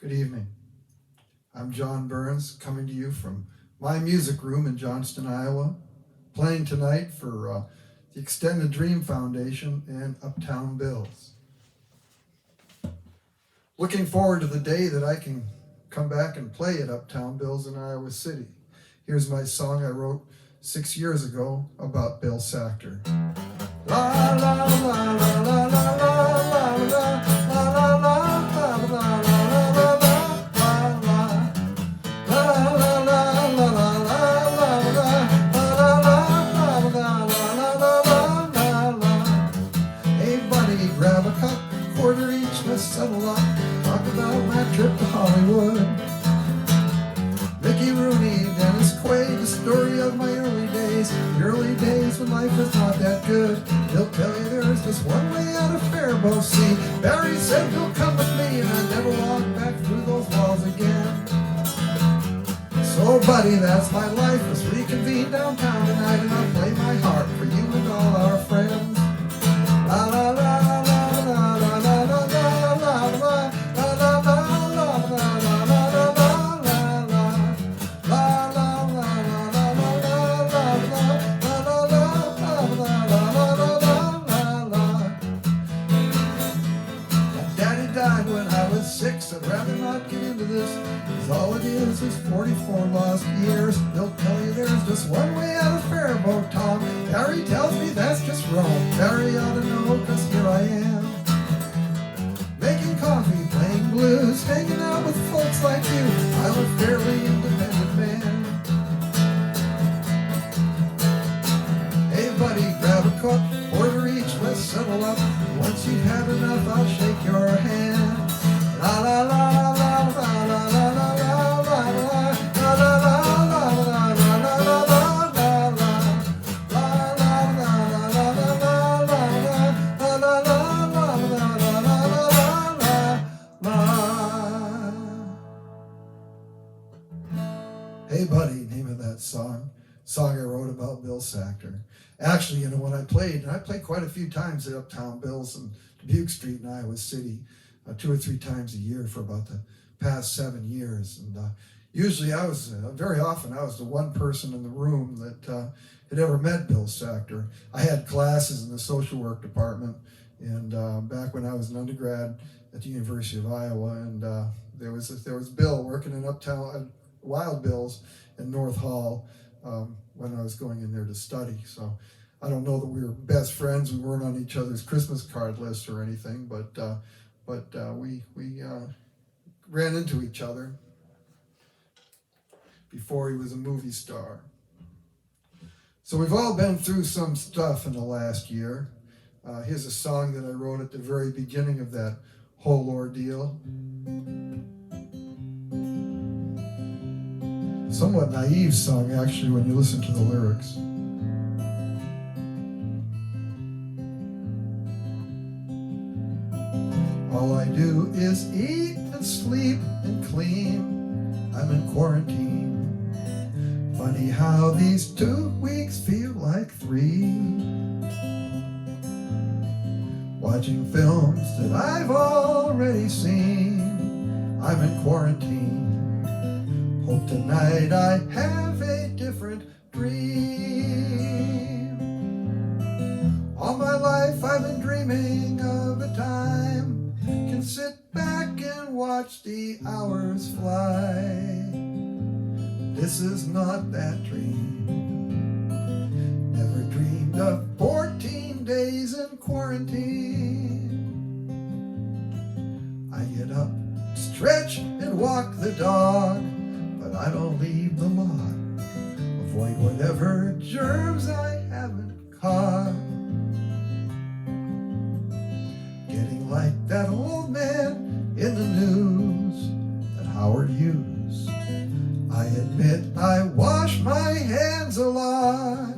Good evening. I'm John Burns, coming to you from my music room in Johnston, Iowa, playing tonight for the Extended Dream Foundation and Uptown Bills. Looking forward to the day that I can come back and play at Uptown Bills in Iowa City. Here's my song I wrote 6 years ago about Bill Sachter. La la la la la la la la la la la. Grab a cup, quarter each, let's settle up. Talk about my trip to Hollywood. Mickey Rooney, Dennis Quaid, the story of my early days. The early days when life was not that good. He'll tell you there's just one way out of Faribault Sea. Barry said he'll come with me, and I never walked back through those walls again. So buddy, that's my life. Let's reconvene downtown tonight, and I'll play my heart for you and all our friends. La la la. I'd rather not get into this, cause all it is 44 lost years. They'll tell you there's just one way out of Faribault, Tom. Barry tells me that's just wrong. Barry ought to know, cause here I am, making coffee, playing blues, hanging out with folks like you. I'm a fairly independent man. Hey buddy, grab a cup, order each, let's settle up. Once you've had enough, I'll shake your hand. La la la la la la la la la la la Hey buddy, name of that song I wrote about Bill Sachter. Actually, when I played quite a few times at Uptown Bills and Dubuque Street in Iowa City. 2 or 3 times a year for about the past 7 years. And usually very often I was the one person in the room that had ever met Bill Sachter. I had classes in the social work department, and back when I was an undergrad at the University of Iowa, and there was Bill working in Uptown, Wild Bills in North Hall when I was going in there to study. So I don't know that we were best friends. We weren't on each other's Christmas card lists or anything, but we ran into each other before he was a movie star. So we've all been through some stuff in the last year. Here's a song that I wrote at the very beginning of that whole ordeal. Somewhat naive song, actually, when you listen to the lyrics. All I do is eat and sleep and clean. I'm in quarantine. Funny how these 2 weeks feel like 3. Watching films that I've already seen. I'm in quarantine. Hope tonight I have a different dream. All my life I've been dreaming of a time can sit back and watch the hours fly. This is not that dream. Never dreamed of 14 days in quarantine. I get up, stretch and walk the dog, but I don't leave the lot. Avoid whatever germs I haven't caught. Like that old man in the news, that Howard Hughes. I admit I wash my hands a lot.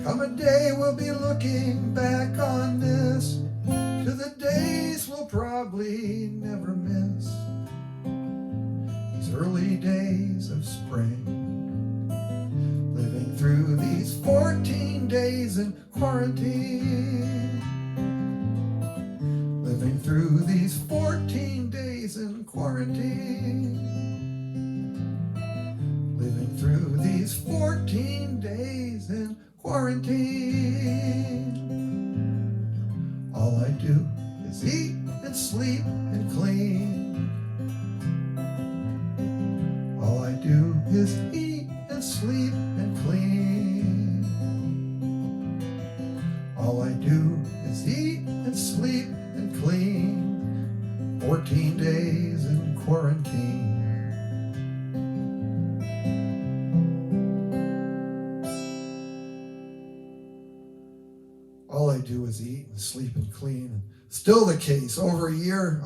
Come a day we'll be looking back on this, to the days we'll probably never miss. These early days of spring, living through these 14 days in quarantine. Living through these 14 days in quarantine. Living through these 14 days in quarantine. All I do is eat and sleep and clean. All I do is eat and sleep and clean. All I do is eat and sleep and clean. 14 days in quarantine. All I do is eat and sleep and clean. And still the case over a year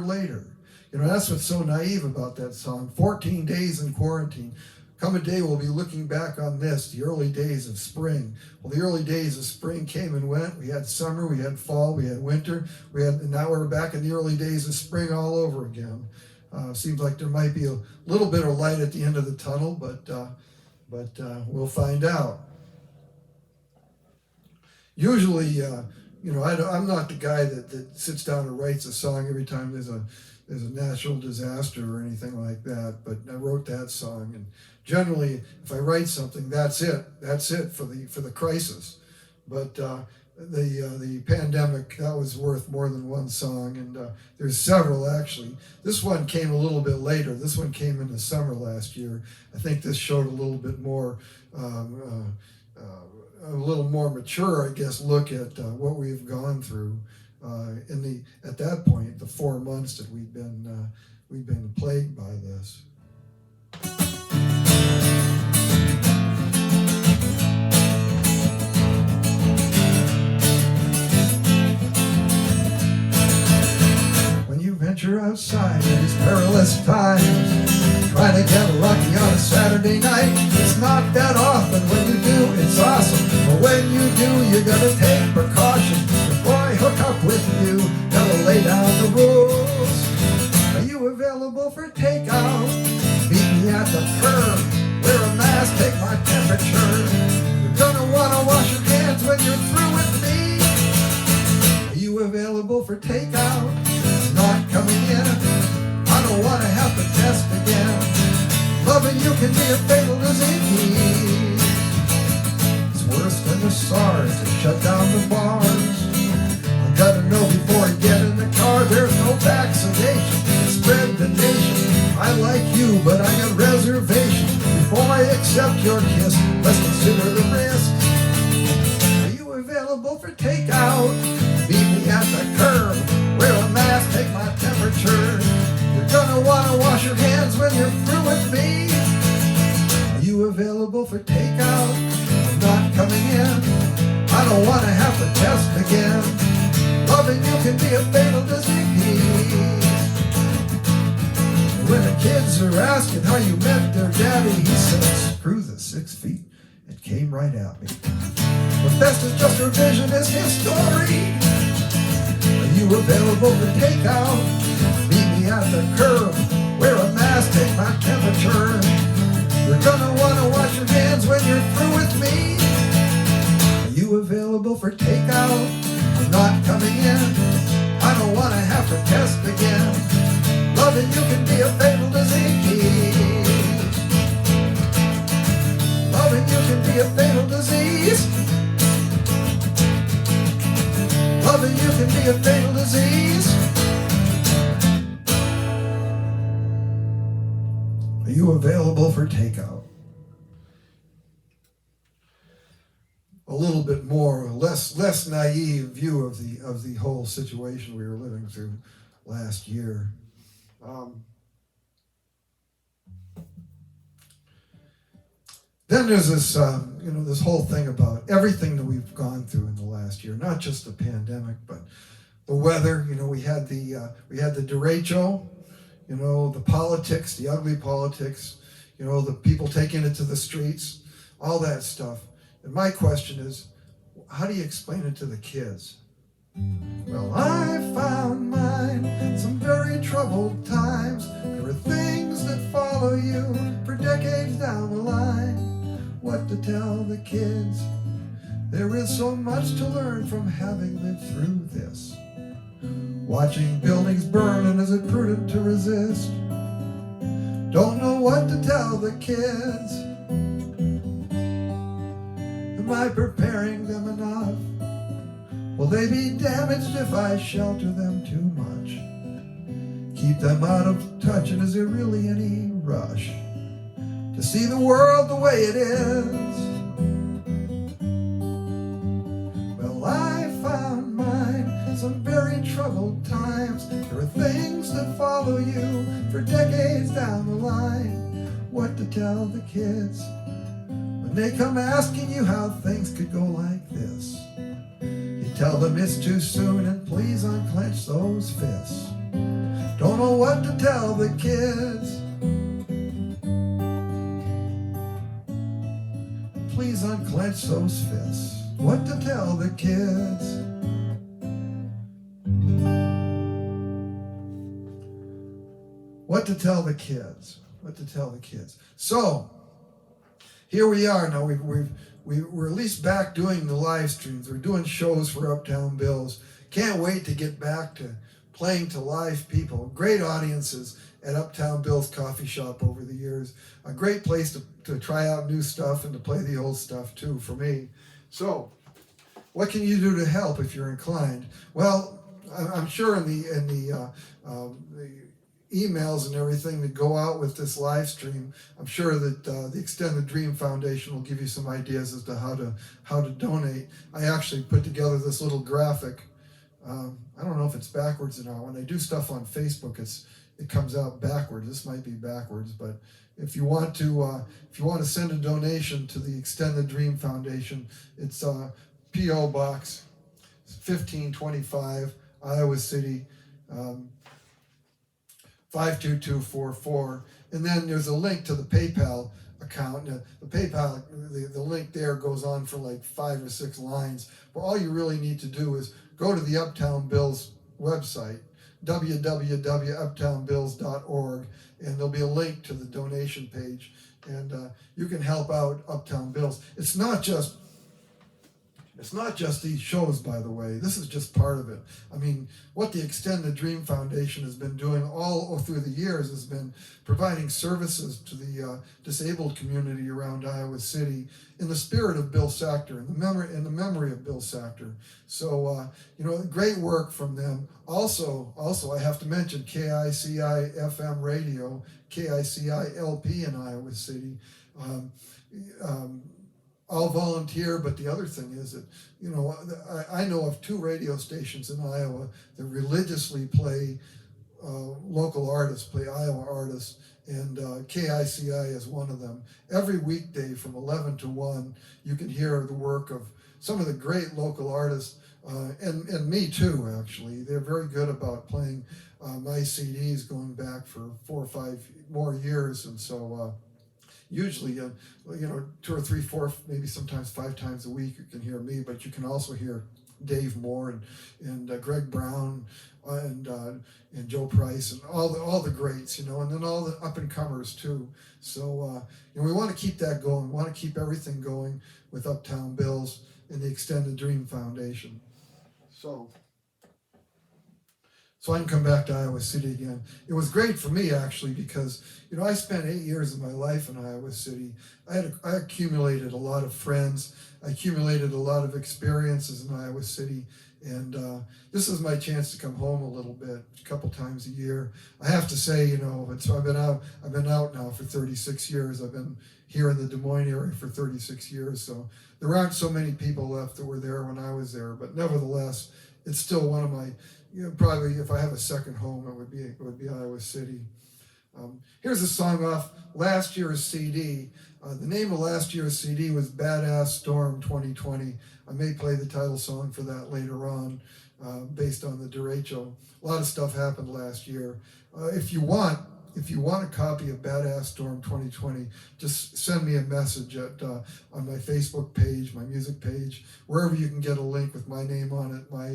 later. You know, that's what's so naive about that song. 14 days in quarantine. Come a day we'll be looking back on this, the early days of spring. Well, the early days of spring came and went. We had summer, we had fall, we had winter, and now we're back in the early days of spring all over again. Seems like there might be a little bit of light at the end of the tunnel, but we'll find out. Usually, you know, I'm not the guy that sits down and writes a song every time there's a natural disaster or anything like that, but I wrote that song, and generally, if I write something, that's it for the crisis. But the pandemic, that was worth more than one song, and there's several actually. This one came a little bit later. This one came in the summer last year. I think this showed a little bit more, a little more mature, I guess, look at what we've gone through. At that point, the 4 months that we've been plagued by this. When you venture outside in these perilous times, trying to get lucky on a Saturday night, it's not that often. When you do, it's awesome. But when you do, you gotta take precautions. Before I hook up with you, gotta lay down the rules. Are you available for takeout? Meet me at the curb. Wear a mask, take my temperature. You're gonna wanna wash your hands when you're through with me. Are you available for takeout? Not coming in. I don't wanna have to test again. Loving you can be a fatal disease. It's worse than the SARS that shut down the bars. I gotta know before I get in the car, there's no vaccination. It spread the nation. I like you, but I got reservations. Before I accept your kiss, let's consider the risk. Are you available for takeout? Meet me at the curb. Wear a mask, take my temperature. You're gonna wanna wash your hands when you're through with me. Are you available for takeout? I'm not coming in. I don't wanna have to test again. Loving you can be a fatal disease. When the kids are asking how you met their daddy, he says, screw the 6 feet. It came right at me. The best is just revisionist history. Are you available for takeout? Meet me at the curb. Wear a mask, take my temperature. You're gonna wanna wash your hands when you're through with me. Are you available for takeout? I'm not coming in. I don't wanna have to test again. Loving you can be a fatal disease. Loving you can be a fatal disease. Loving you can be a fatal disease. Are you available for takeout? A little bit more, less naive view of the whole situation we were living through last year. Then there's this, this whole thing about everything that we've gone through in the last year, not just the pandemic, but the weather. You know, we had the derecho, the politics, the ugly politics, the people taking it to the streets, all that stuff. And my question is, how do you explain it to the kids? Well, I found mine some very troubled times. There are things that follow you for decades down the line. What to tell the kids? There is so much to learn from having lived through this. watching buildings burn, and is it prudent to resist? Don't know what to tell the kids. Am I preparing them enough? Will they be damaged if I shelter them too much? Keep them out of touch, and is there really any rush to see the world the way it is? Well, I found mine some very troubled times. There are things that follow you for decades down the line. What to tell the kids when they come asking you how things could go like this? You tell them it's too soon and please unclench those fists. Don't know what to tell the kids. Please unclench those fists. What to tell the kids? What to tell the kids? What to tell the kids? So, here we are now. We're at least back doing the live streams. We're doing shows for Uptown Bills. Can't wait to get back to playing to live people. Great audiences at Uptown Bill's Coffee Shop over the years. A great place to try out new stuff and to play the old stuff too for me. So, what can you do to help if you're inclined? Well, I'm sure in the emails and everything that go out with this live stream, I'm sure that the Extend the Dream Foundation will give you some ideas as to how to donate. I actually put together this little graphic. I don't know if it's backwards or not. When I do stuff on Facebook, it comes out backwards. This might be backwards, but if you want to send a donation to the Extend the Dream Foundation, it's P.O. Box 1525, Iowa City, 52244, and then there's a link to the PayPal account. Now, the link there goes on for like 5 or 6 lines. But all you really need to do is go to the Uptown Bills website, www.uptownbills.org, and there'll be a link to the donation page, and you can help out Uptown Bills. It's not just these shows, by the way. This is just part of it. I mean, what the Extend the Dream Foundation has been doing all through the years has been providing services to the disabled community around Iowa City in the spirit of Bill Sachter, in the memory of Bill Sachter. So, great work from them. Also, I have to mention KICI FM radio, KICI LP in Iowa City. I'll volunteer, but the other thing is that, I know of 2 radio stations in Iowa that religiously play local artists, play Iowa artists, and KICI is one of them. Every weekday from 11 to 1, you can hear the work of some of the great local artists, and me too, actually. They're very good about playing my CDs going back for 4 or 5 more years, and so usually, 2 or 3, 4, maybe sometimes 5 times a week you can hear me, but you can also hear Dave Moore and Greg Brown and Joe Price and all the greats, and then all the up and comers too. So we want to keep that going. We want to keep everything going with Uptown Bills and the Extend the Dream Foundation. So I can come back to Iowa City again. It was great for me, actually, because, I spent 8 years of my life in Iowa City. I accumulated a lot of friends. I accumulated a lot of experiences in Iowa City. And this is my chance to come home a little bit, a couple times a year. I have to say, I've been out now for 36 years. I've been here in the Des Moines area for 36 years. So there aren't so many people left that were there when I was there. But nevertheless, it's still one of my, probably if I have a second home, it would be Iowa City. Here's a song off last year's CD. The name of last year's CD was Badass Storm 2020. I may play the title song for that later on, based on the derecho. A lot of stuff happened last year. If you want a copy of Badass Storm 2020, just send me a message on my Facebook page, my music page, wherever you can get a link with my name on it, my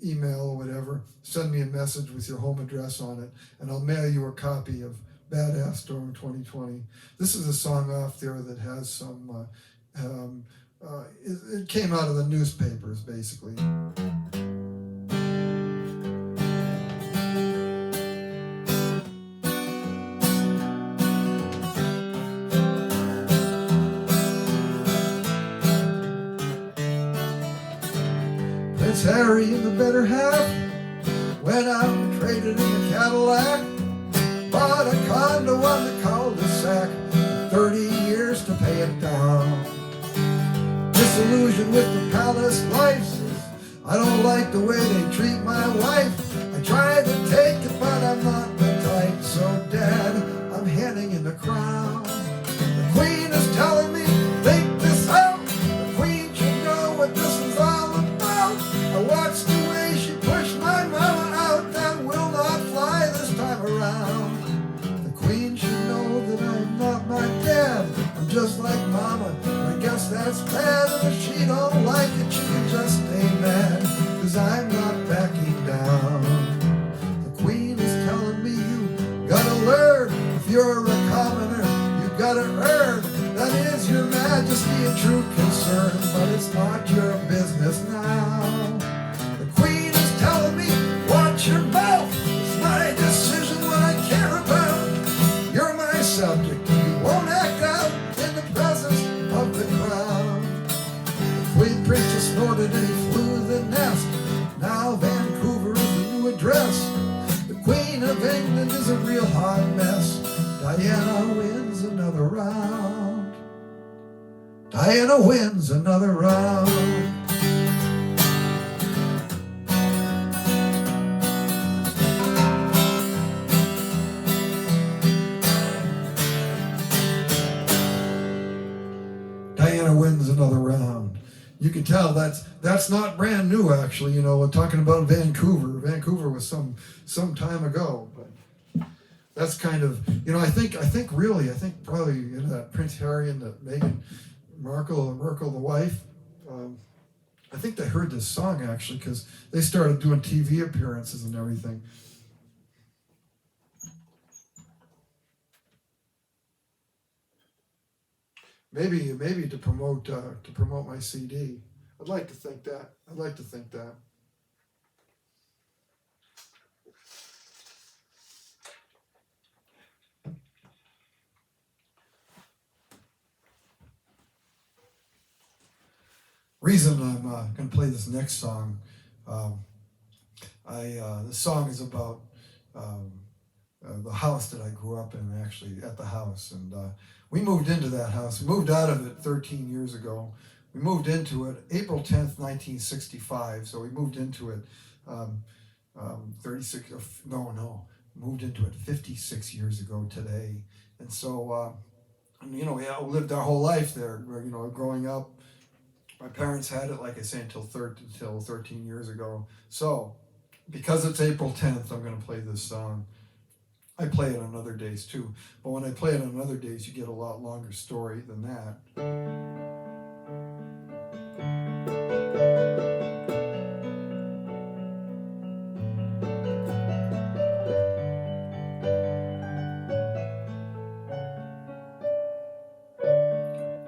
email or whatever. Send me a message with your home address on it, and I'll mail you a copy of Badass Storm 2020. This is a song off there that has some, it came out of the newspapers, basically. Prince Harry and the better half went out and traded in a Cadillac, bought a condo on the cul-de-sac, 30 years to pay it down. Disillusioned with the palace life, I don't like the way they treat my wife. I tried to take it, but I'm not the type. So Dad, I'm handing in the crown. The Queen is telling me, think this out. The Queen should know what this is all about. I watched the way she pushed my mama out. That will not fly this time around. The Queen should know that I'm not my dad. I'm just like Mama. I guess that's bad. And if she don't like it, she can just stay mad. 'Cause I'm not backing down. The Queen is telling me you gotta learn. If you're a commoner, you gotta earn. That is your majesty a true concern, but it's not your business now. The Queen is telling me, watch your mouth. It's my decision what I care about. You're my subject, you won't act out in the presence of the crowd. The Queen Princess snorted and he flew the nest. Now Vancouver is the new address. The Queen of England is a real hot mess. Diana wins another round. Diana wins another round. Diana wins another round. You can tell that's not brand new, actually. You know, we're talking about Vancouver. Vancouver was some time ago, but that's kind of, you know, I think probably, you know, that Prince Harry and that Meghan Markle the wife. I think they heard this song actually because they started doing TV appearances and everything. Maybe to promote my CD. I'd like to think that. Reason I'm going to play this next song. The song is about the house that I grew up in, actually, at the house. And we moved into that house. We moved out of it 13 years ago. We moved into it April 10th, 1965. So we moved into it moved into it 56 years ago today. And so, you know, we lived our whole life there, you know, growing up. My parents had it, like I say, until 13 years ago. So, because it's April 10th, I'm going to play this song. I play it on other days too, but when I play it on other days, you get a lot longer story than that.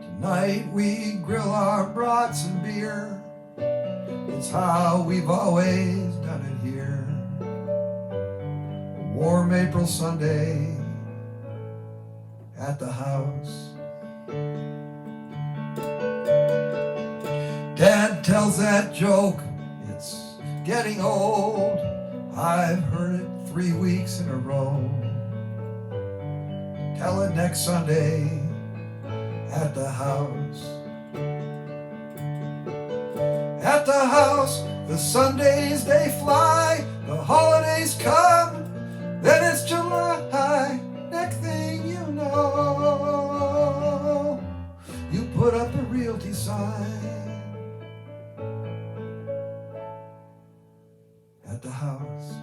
Tonight we grill our brats and beer. It's how we've always done it here. A warm April Sunday at the house. Dad tells that joke, it's getting old. I've heard it 3 weeks in a row. Tell it next Sunday at the house. At the house, the Sundays they fly, the holidays come, then it's July. Next thing you know, you put up a realty sign at the house.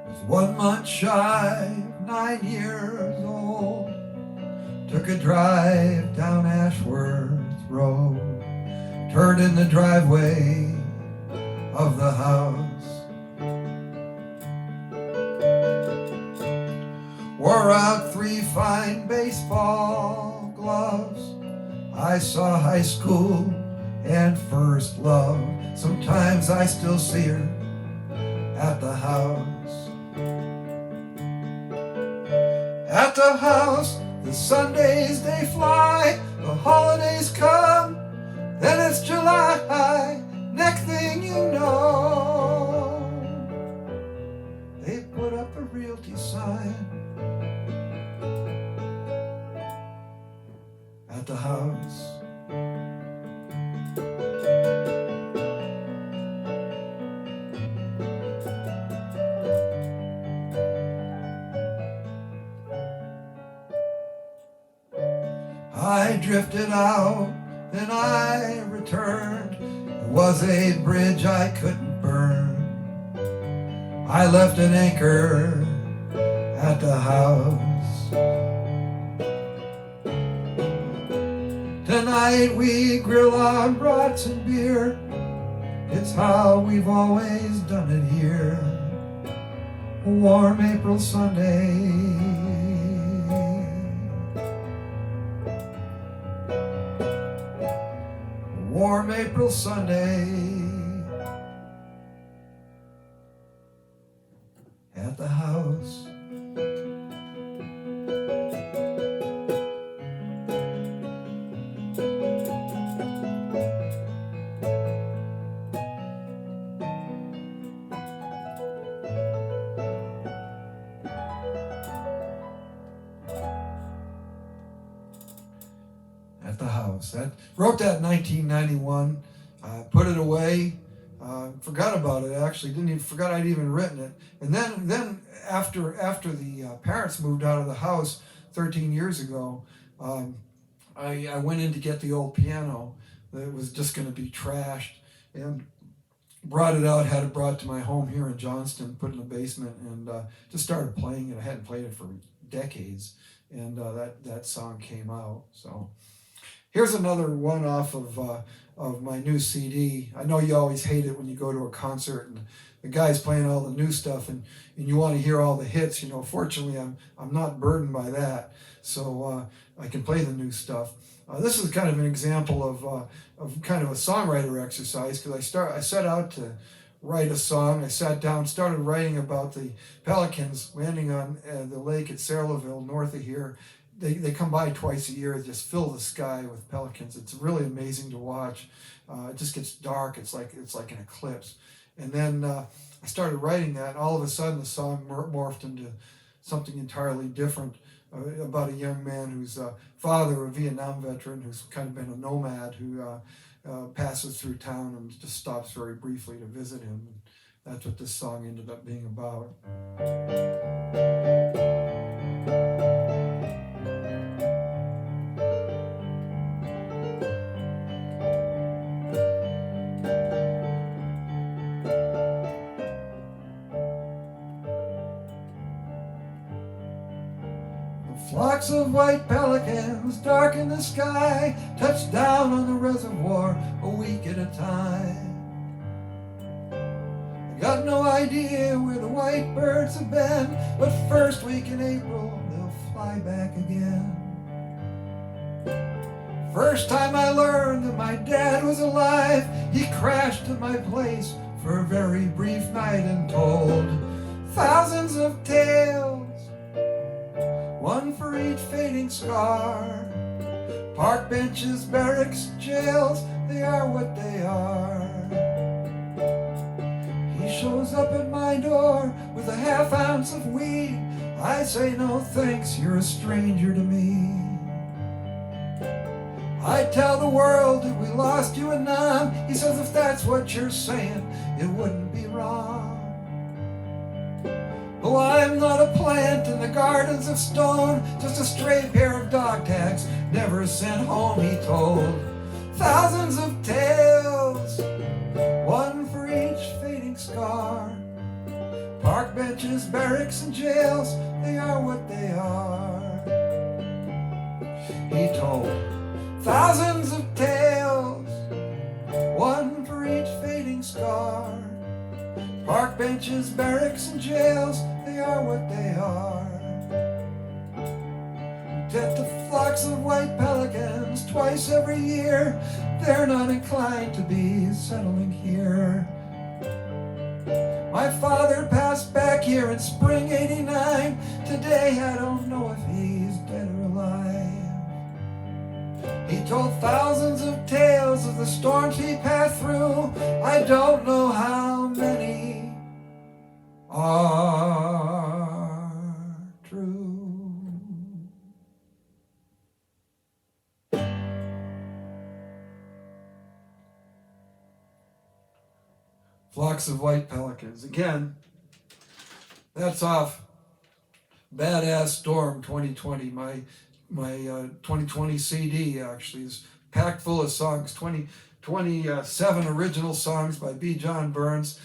Was 1 month shy of 9 years old. Took a drive down Ashworth Road, turned in the driveway of the house. Wore out 3 fine baseball gloves. I saw high school and first love. Sometimes I still see her at the house. At the house, the Sundays they fly, the holidays come, then it's July. Next thing you know, they put up a realty sign at the house. I drifted out, then I returned. It was a bridge I couldn't burn. I left an anchor at the house. Tonight we grill on brats and beer. It's how we've always done it here. A warm April Sunday. Warm April Sunday at the house. At the house. I wrote that in 1991. Put it away. Forgot about it. Actually, forgot I'd even written it. And then after the parents moved out of the house 13 years ago, I went in to get the old piano that was just going to be trashed, and brought it out. Had it brought to my home here in Johnston, put it in the basement, and just started playing it. I hadn't played it for decades, and that song came out. So. Here's another one off of my new CD. I know you always hate it when you go to a concert and the guy's playing all the new stuff and you want to hear all the hits. You know, fortunately, I'm not burdened by that, so I can play the new stuff. This is kind of an example of kind of a songwriter exercise, because I set out to write a song. I sat down, started writing about the pelicans landing on the lake at Sayreville, north of here. They come by twice a year. They just fill the sky with pelicans. It's really amazing to watch. It just gets dark. It's like an eclipse. And then I started writing that, and all of a sudden the song morphed into something entirely different, about a young man who's father, a Vietnam veteran, who's kind of been a nomad, who passes through town and just stops very briefly to visit him. And that's what this song ended up being about. Flocks of white pelicans darken the sky, touch down on the reservoir a week at a time. I got no idea where the white birds have been, but first week in April they'll fly back again. First time I learned that my dad was alive, he crashed at my place for a very brief night and told thousands of tales, one for each fading scar. Park benches, barracks, jails, they are what they are. He shows up at my door with a half ounce of weed. I say no thanks, you're a stranger to me. I tell the world that we lost you in Nam. He says if that's what you're saying, it wouldn't be wrong. Oh, I'm not a plant in the gardens of stone, just a stray pair of dog tags never sent home, he told. Thousands of tales, one for each fading scar. Park benches, barracks, and jails, they are what they are. He told thousands of tales, one for each fading scar. Park benches, barracks, and jails, they are what they are. Get the flocks of white pelicans twice every year. They're not inclined to be settling here. My My father passed back here in spring '89. Today I don't know if he's dead or alive. He told thousands of tales of the storms he passed through. I don't know how many are true. Flocks of white pelicans. Again, that's off Badass Storm 2020. My 2020 CD actually is packed full of songs. 27 original songs by B. John Burns,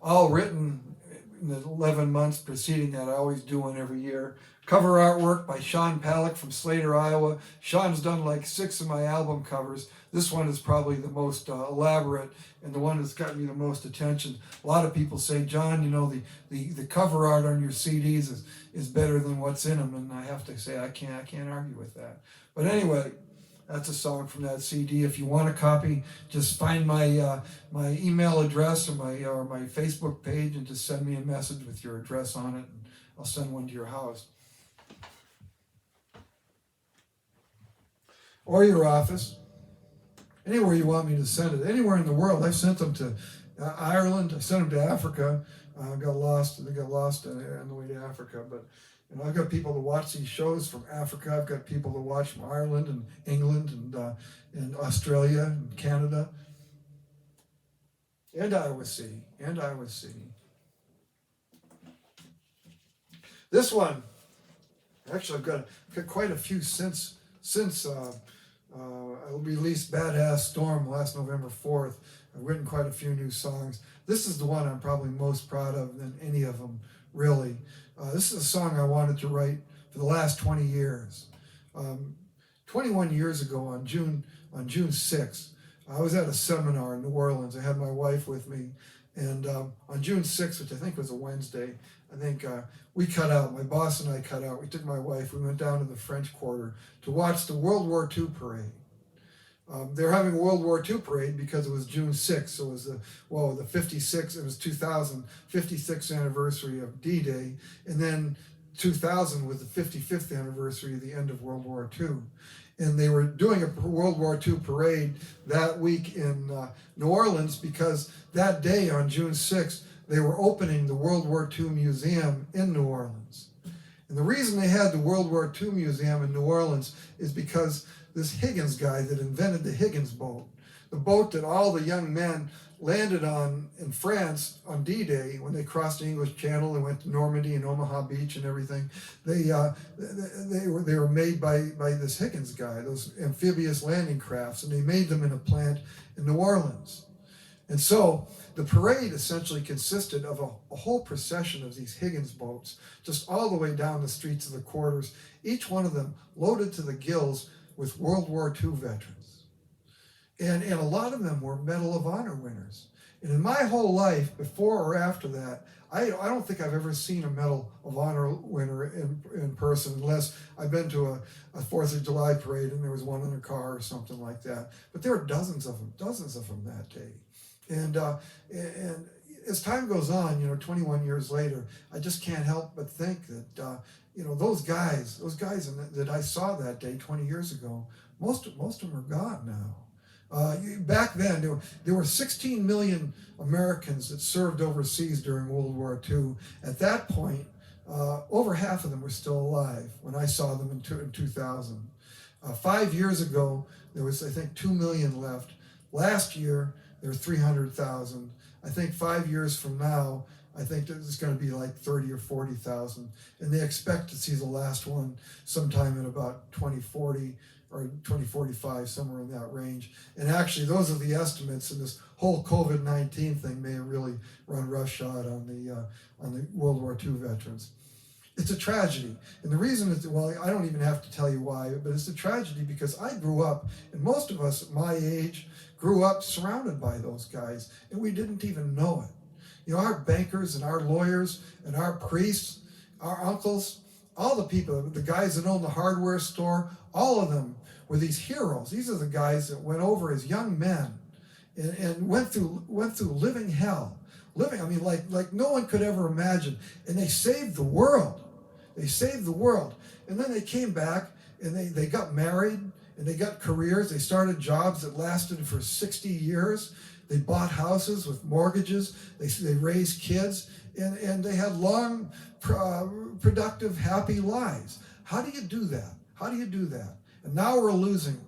all written in the 11 months preceding that. I always do one every year. Cover artwork by Sean Palak from Slater, Iowa. Sean's done like 6 of my album covers. This one is probably the most elaborate and the one that's gotten me the most attention. A lot of people say, John, you know, the cover art on your CDs is better than what's in them, and I have to say I can't argue with that. But anyway, that's a song from that CD. If you want a copy, just find my my email address or my Facebook page and just send me a message with your address on it, and I'll send one to your house or your office. Anywhere you want me to send it, anywhere in the world. I've sent them to Ireland. I sent them to Africa. Got lost. They got lost on the way to Africa. But you know, I've got people to watch these shows from Africa. I've got people to watch from Ireland and England and Australia and Canada and Iowa City This one, actually, I've got quite a few since. I released Badass Storm last November 4th. I've written quite a few new songs. This is the one I'm probably most proud of than any of them, really. This is a song I wanted to write for the last 20 years. 21 years ago on June 6th, I was at a seminar in New Orleans. I had my wife with me. And on June 6th, which I think was a Wednesday, I think we cut out, my boss and I cut out. We took my wife, we went down to the French Quarter to watch the World War II parade. They were having a World War II parade because it was June 6th, so it was the 56th anniversary of D-Day, and then 2000 was the 55th anniversary of the end of World War II. And they were doing a World War II parade that week in New Orleans because that day on June 6th, they were opening the World War II Museum in New Orleans. And the reason they had the World War II Museum in New Orleans is because this Higgins guy that invented the Higgins boat, the boat that all the young men landed on in France on D-Day when they crossed the English Channel and went to Normandy and Omaha Beach and everything. They were made by this Higgins guy, those amphibious landing crafts, and they made them in a plant in New Orleans. And so the parade essentially consisted of a whole procession of these Higgins boats, just all the way down the streets of the quarters, each one of them loaded to the gills with World War II veterans. And a lot of them were Medal of Honor winners. And in my whole life, before or after that, I don't think I've ever seen a Medal of Honor winner in person, unless I've been to a 4th of July parade and there was one in a car or something like that. But there were dozens of them that day. And as time goes on, 21 years later, I just can't help but think that, those guys that I saw that day 20 years ago, most of them are gone now. Back then, there were 16 million Americans that served overseas during World War II. At that point, over half of them were still alive when I saw them in 2000. 5 years ago, there was, I think, 2 million left. Last year, there were 300,000. I think 5 years from now, I think there's going to be like 30 or 40,000. And they expect to see the last one sometime in about 2040 or 2045, somewhere in that range. And actually, those are the estimates, and this whole COVID-19 thing may have really run roughshod on the World War II veterans. It's a tragedy. And the reason is, well, I don't even have to tell you why, but it's a tragedy because I grew up, and most of us at my age grew up surrounded by those guys, and we didn't even know it. Our bankers and our lawyers and our priests, our uncles, all the people, the guys that owned the hardware store, all of them were these heroes. These are the guys that went over as young men and went through living hell living. I mean, like no one could ever imagine. And they saved the world. They saved the world. And then they came back and they got married and they got careers. They started jobs that lasted for 60 years. They bought houses with mortgages. They raised kids. And they had long, productive, happy lives. How do you do that? How do you do that? And now we're losing them.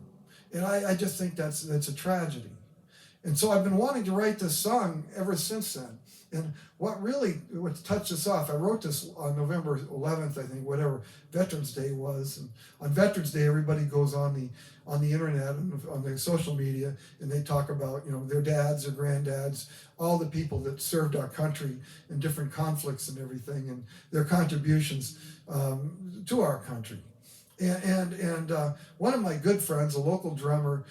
And I just think that's a tragedy. And so I've been wanting to write this song ever since then. And what touched us off, I wrote this on November 11th, I think, whatever Veterans Day was. And on Veterans Day, everybody goes on the internet and on the social media, and they talk about, their dads, their granddads, all the people that served our country in different conflicts and everything, and their contributions to our country. And one of my good friends, a local drummer,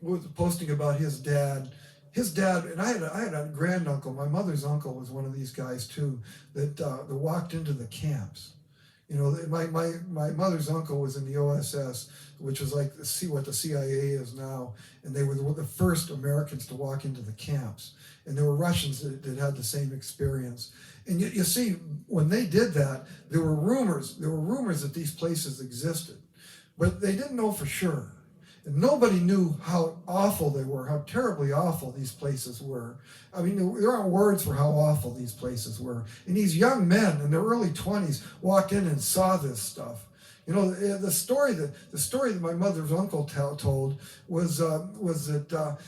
was posting about his dad. His dad, and I had a granduncle. My mother's uncle was one of these guys too that walked into the camps. My mother's uncle was in the OSS, which was like what the CIA is now, and they were the first Americans to walk into the camps. And there were Russians that had the same experience. And you see, when they did that, there were rumors that these places existed, but they didn't know for sure. And nobody knew how awful they were, how terribly awful these places were. I mean, there aren't words for how awful these places were. And these young men in their early 20s walked in and saw this stuff. The story that my mother's uncle told was that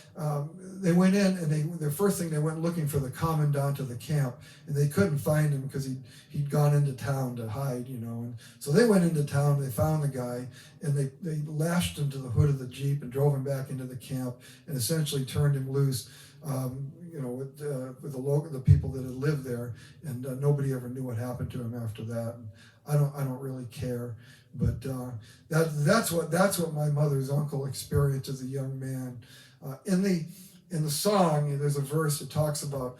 they went in and the first thing they went looking for the commandant of the camp, and they couldn't find him because he'd gone into town to hide, And so they went into town, they found the guy, and they lashed him to the hood of the Jeep and drove him back into the camp and essentially turned him loose. With the people that had lived there, and nobody ever knew what happened to him after that. And I don't really care, but that's what my mother's uncle experienced as a young man. In the song, there's a verse that talks about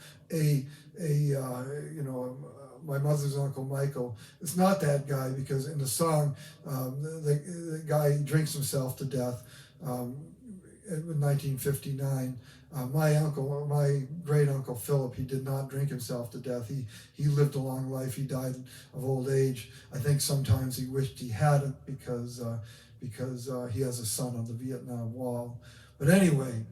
my mother's uncle Michael. It's not that guy, because in the song, the guy drinks himself to death in 1959. My great uncle Philip, he did not drink himself to death. He lived a long life. He died of old age. I think sometimes he wished he hadn't because he has a son on the Vietnam Wall. But anyway,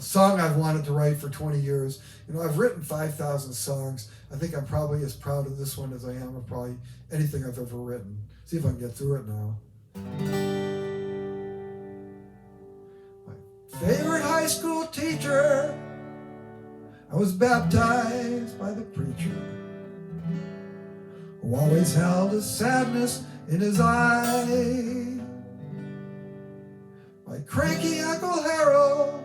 song I've wanted to write for 20 years. I've written 5,000 songs. I think I'm probably as proud of this one as I am of probably anything I've ever written. See if I can get through it now. Favorite high school teacher, I was baptized by the preacher, who always held a sadness in his eye. My cranky Uncle Harold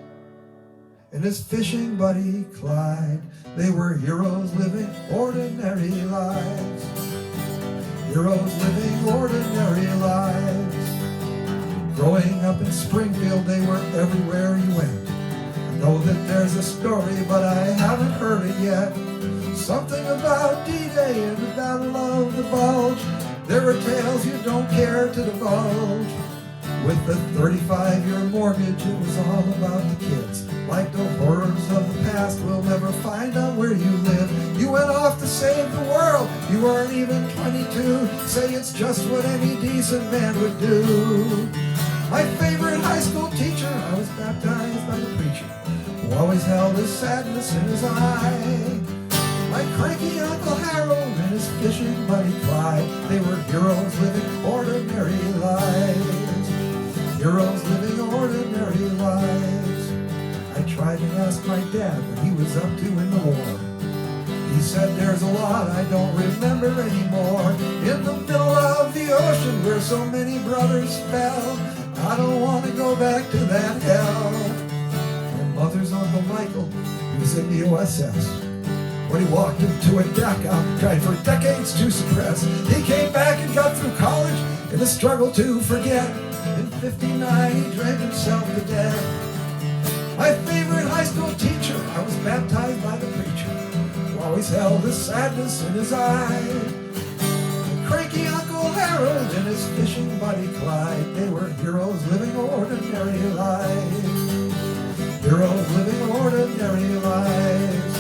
and his fishing buddy Clyde, they were heroes living ordinary lives. Heroes living ordinary lives. Growing up in Springfield, they were everywhere you went. I know that there's a story, but I haven't heard it yet. Something about D-Day and the Battle of the Bulge. There are tales you don't care to divulge. With the 35-year mortgage, it was all about the kids. Like the horrors of the past, we'll never find out where you live. You went off to save the world, you weren't even 22. Say it's just what any decent man would do. My favorite high school teacher, I was baptized by the preacher, who always held a sadness in his eye. My cranky Uncle Harold and his fishing buddy Clyde, they were heroes living ordinary lives. Heroes living ordinary lives. I tried to ask my dad what he was up to in the war. He said there's a lot I don't remember anymore. In the middle of the ocean where so many brothers fell, I don't want to go back to that hell. My mother's Uncle Michael, he was in the OSS. When he walked into a deck out, tried for decades to suppress, he came back and got through college in a struggle to forget. In 59 he drank himself to death. My favorite high school teacher, I was baptized by the preacher, who always held a sadness in his eye. My cranky Uncle Harold and his fishing buddy Clyde, they were heroes living ordinary lives. Heroes living ordinary lives.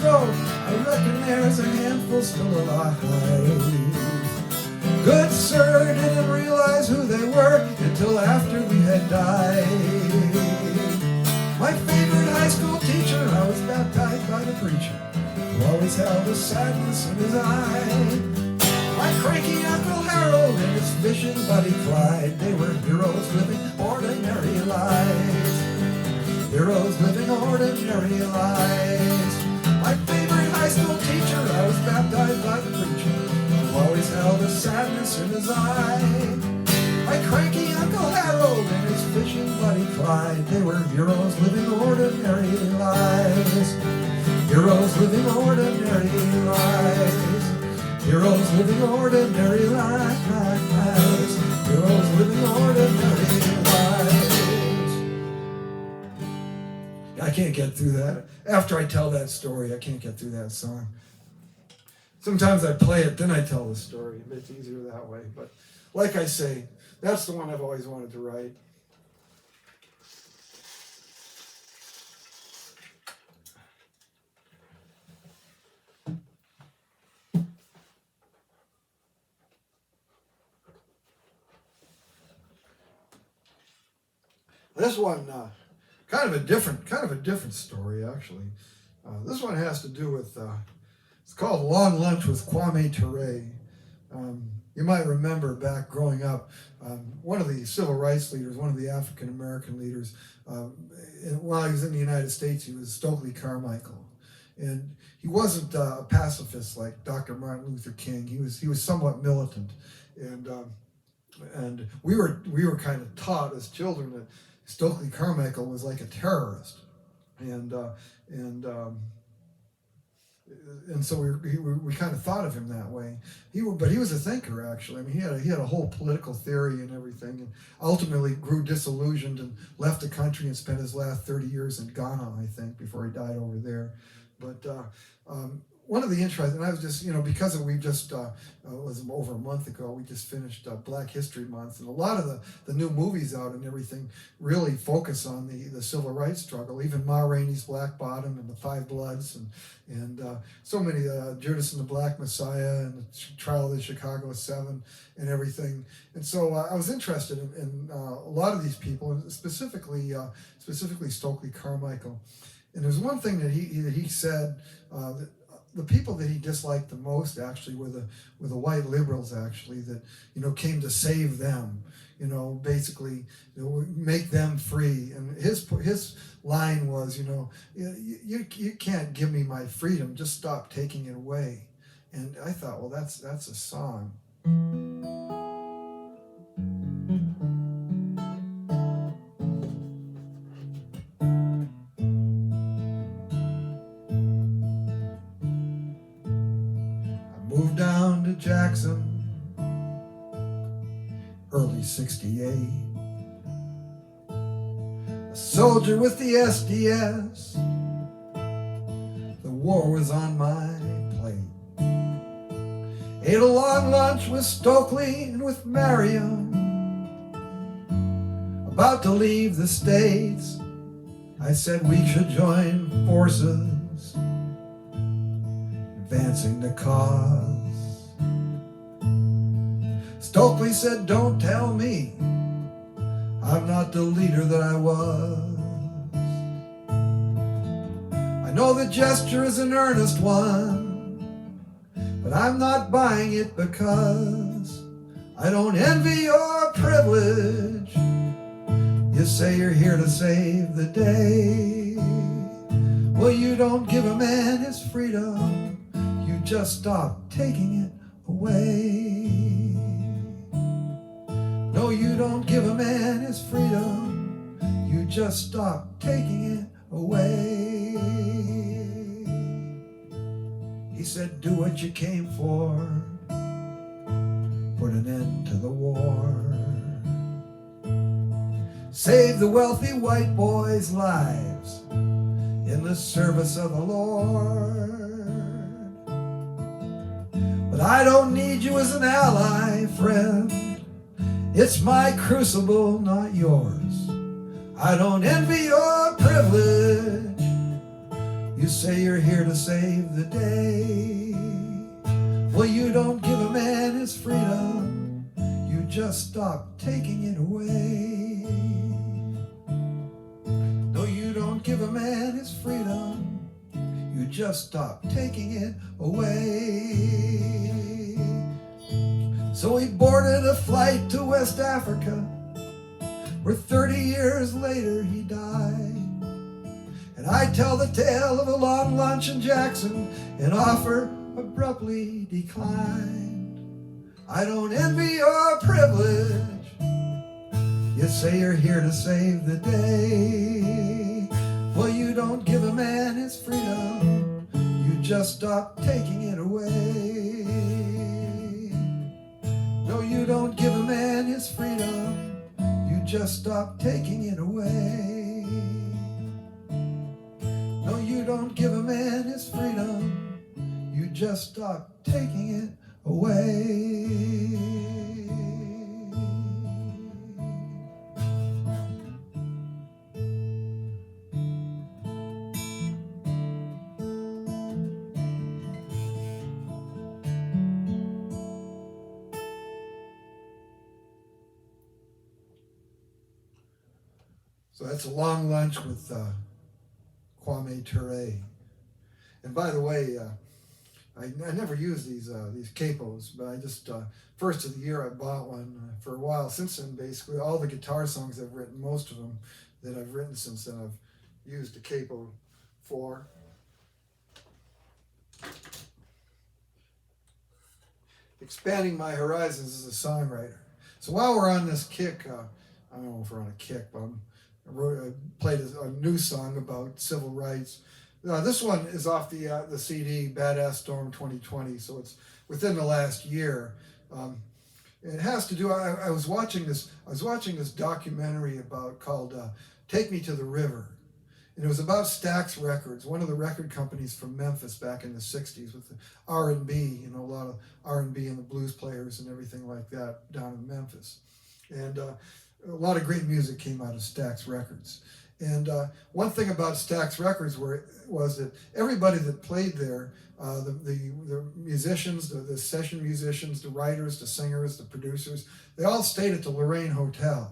so I reckon there's a handful still alive. Good sir didn't realize who they were until after we had died. My favorite high school teacher, I was baptized by the preacher, who always held a sadness in his eye. My cranky Uncle Harold and his fishing buddy Clyde, they were heroes living ordinary lives. Heroes living ordinary lives. My favorite high school teacher, I was baptized by the preacher, who always held a sadness in his eye. My cranky Uncle Harold and his fishing buddy Clyde, they were heroes living ordinary lives. Heroes living ordinary lives. Heroes living ordinary lives. Heroes living ordinary lives. I can't get through that. After I tell that story, I can't get through that song. Sometimes I play it, then I tell the story. It's easier that way. But like I say, that's the one I've always wanted to write. This one, kind of a different story actually. This one has to do with, it's called Long Lunch with Kwame Ture. You might remember back growing up, one of the civil rights leaders, one of the African American leaders, while he was in the United States, he was Stokely Carmichael, and he wasn't a pacifist like Dr. Martin Luther King. He was somewhat militant, and we were kind of taught as children that Stokely Carmichael was like a terrorist, and so we kind of thought of him that way. But he was a thinker actually. I mean, he had a whole political theory and everything, and ultimately grew disillusioned and left the country and spent his last 30 years in Ghana, I think, before he died over there. But one of the interesting, and I was just, because we just, it was over a month ago, we just finished Black History Month, and a lot of the new movies out and everything really focus on the civil rights struggle, even Ma Rainey's Black Bottom and The Five Bloods, and so many, Judas and the Black Messiah and the Trial of the Chicago 7 and everything. And so I was interested in a lot of these people, and specifically Stokely Carmichael. And there's one thing that he said, that the people that he disliked the most actually were the white liberals actually, that came to save them, basically make them free. And his line was, you can't give me my freedom, just stop taking it away. And I thought, well, that's a song. Moved down to Jackson, early '68. A soldier with the SDS. The war was on my plate. Ate a long lunch with Stokely and with Marion. About to leave the States, I said we should join forces, advancing the cause. Stokely said, don't tell me I'm not the leader that I was. I know the gesture is an earnest one, but I'm not buying it because I don't envy your privilege. You say you're here to save the day. Well, you don't give a man his freedom, you just stop taking it away. No, you don't give a man his freedom, you just stop taking it away. He said, do what you came for, put an end to the war. Save the wealthy white boys' lives in the service of the Lord. But I don't need you as an ally, friend. It's my crucible, not yours. I don't envy your privilege. You say you're here to save the day. Well, you don't give a man his freedom, you just stop taking it away. No, you don't give a man his freedom, you just stop taking it away. So he boarded a flight to West Africa, where 30 years later he died. And I tell the tale of a long lunch in Jackson, an offer abruptly declined. I don't envy your privilege, you say you're here to save the day. Well, you don't give a man his freedom, you just stop taking it away. No, you don't give a man his freedom, you just stop taking it away. No, you don't give a man his freedom, you just stop taking it away. So that's a long lunch with Kwame Ture. And by the way, I never use these capos, but I just, first of the year I bought one for a while. Since then, basically, all the guitar songs I've written, most of them that I've written since then, I've used a capo for. Expanding my horizons as a songwriter. So while we're on this kick, I don't know if we're on a kick, but I played a new song about civil rights. This one is off the CD Badass Storm 2020, so it's within the last year. It has to do. I was watching this documentary called "Take Me to the River," and it was about Stax Records, one of the record companies from Memphis back in the '60s, with the R&B, a lot of R&B and the blues players and everything like that down in Memphis, and a lot of great music came out of Stax Records. And one thing about Stax Records was that everybody that played there, the musicians, the session musicians, the writers, the singers, the producers, they all stayed at the Lorraine Hotel.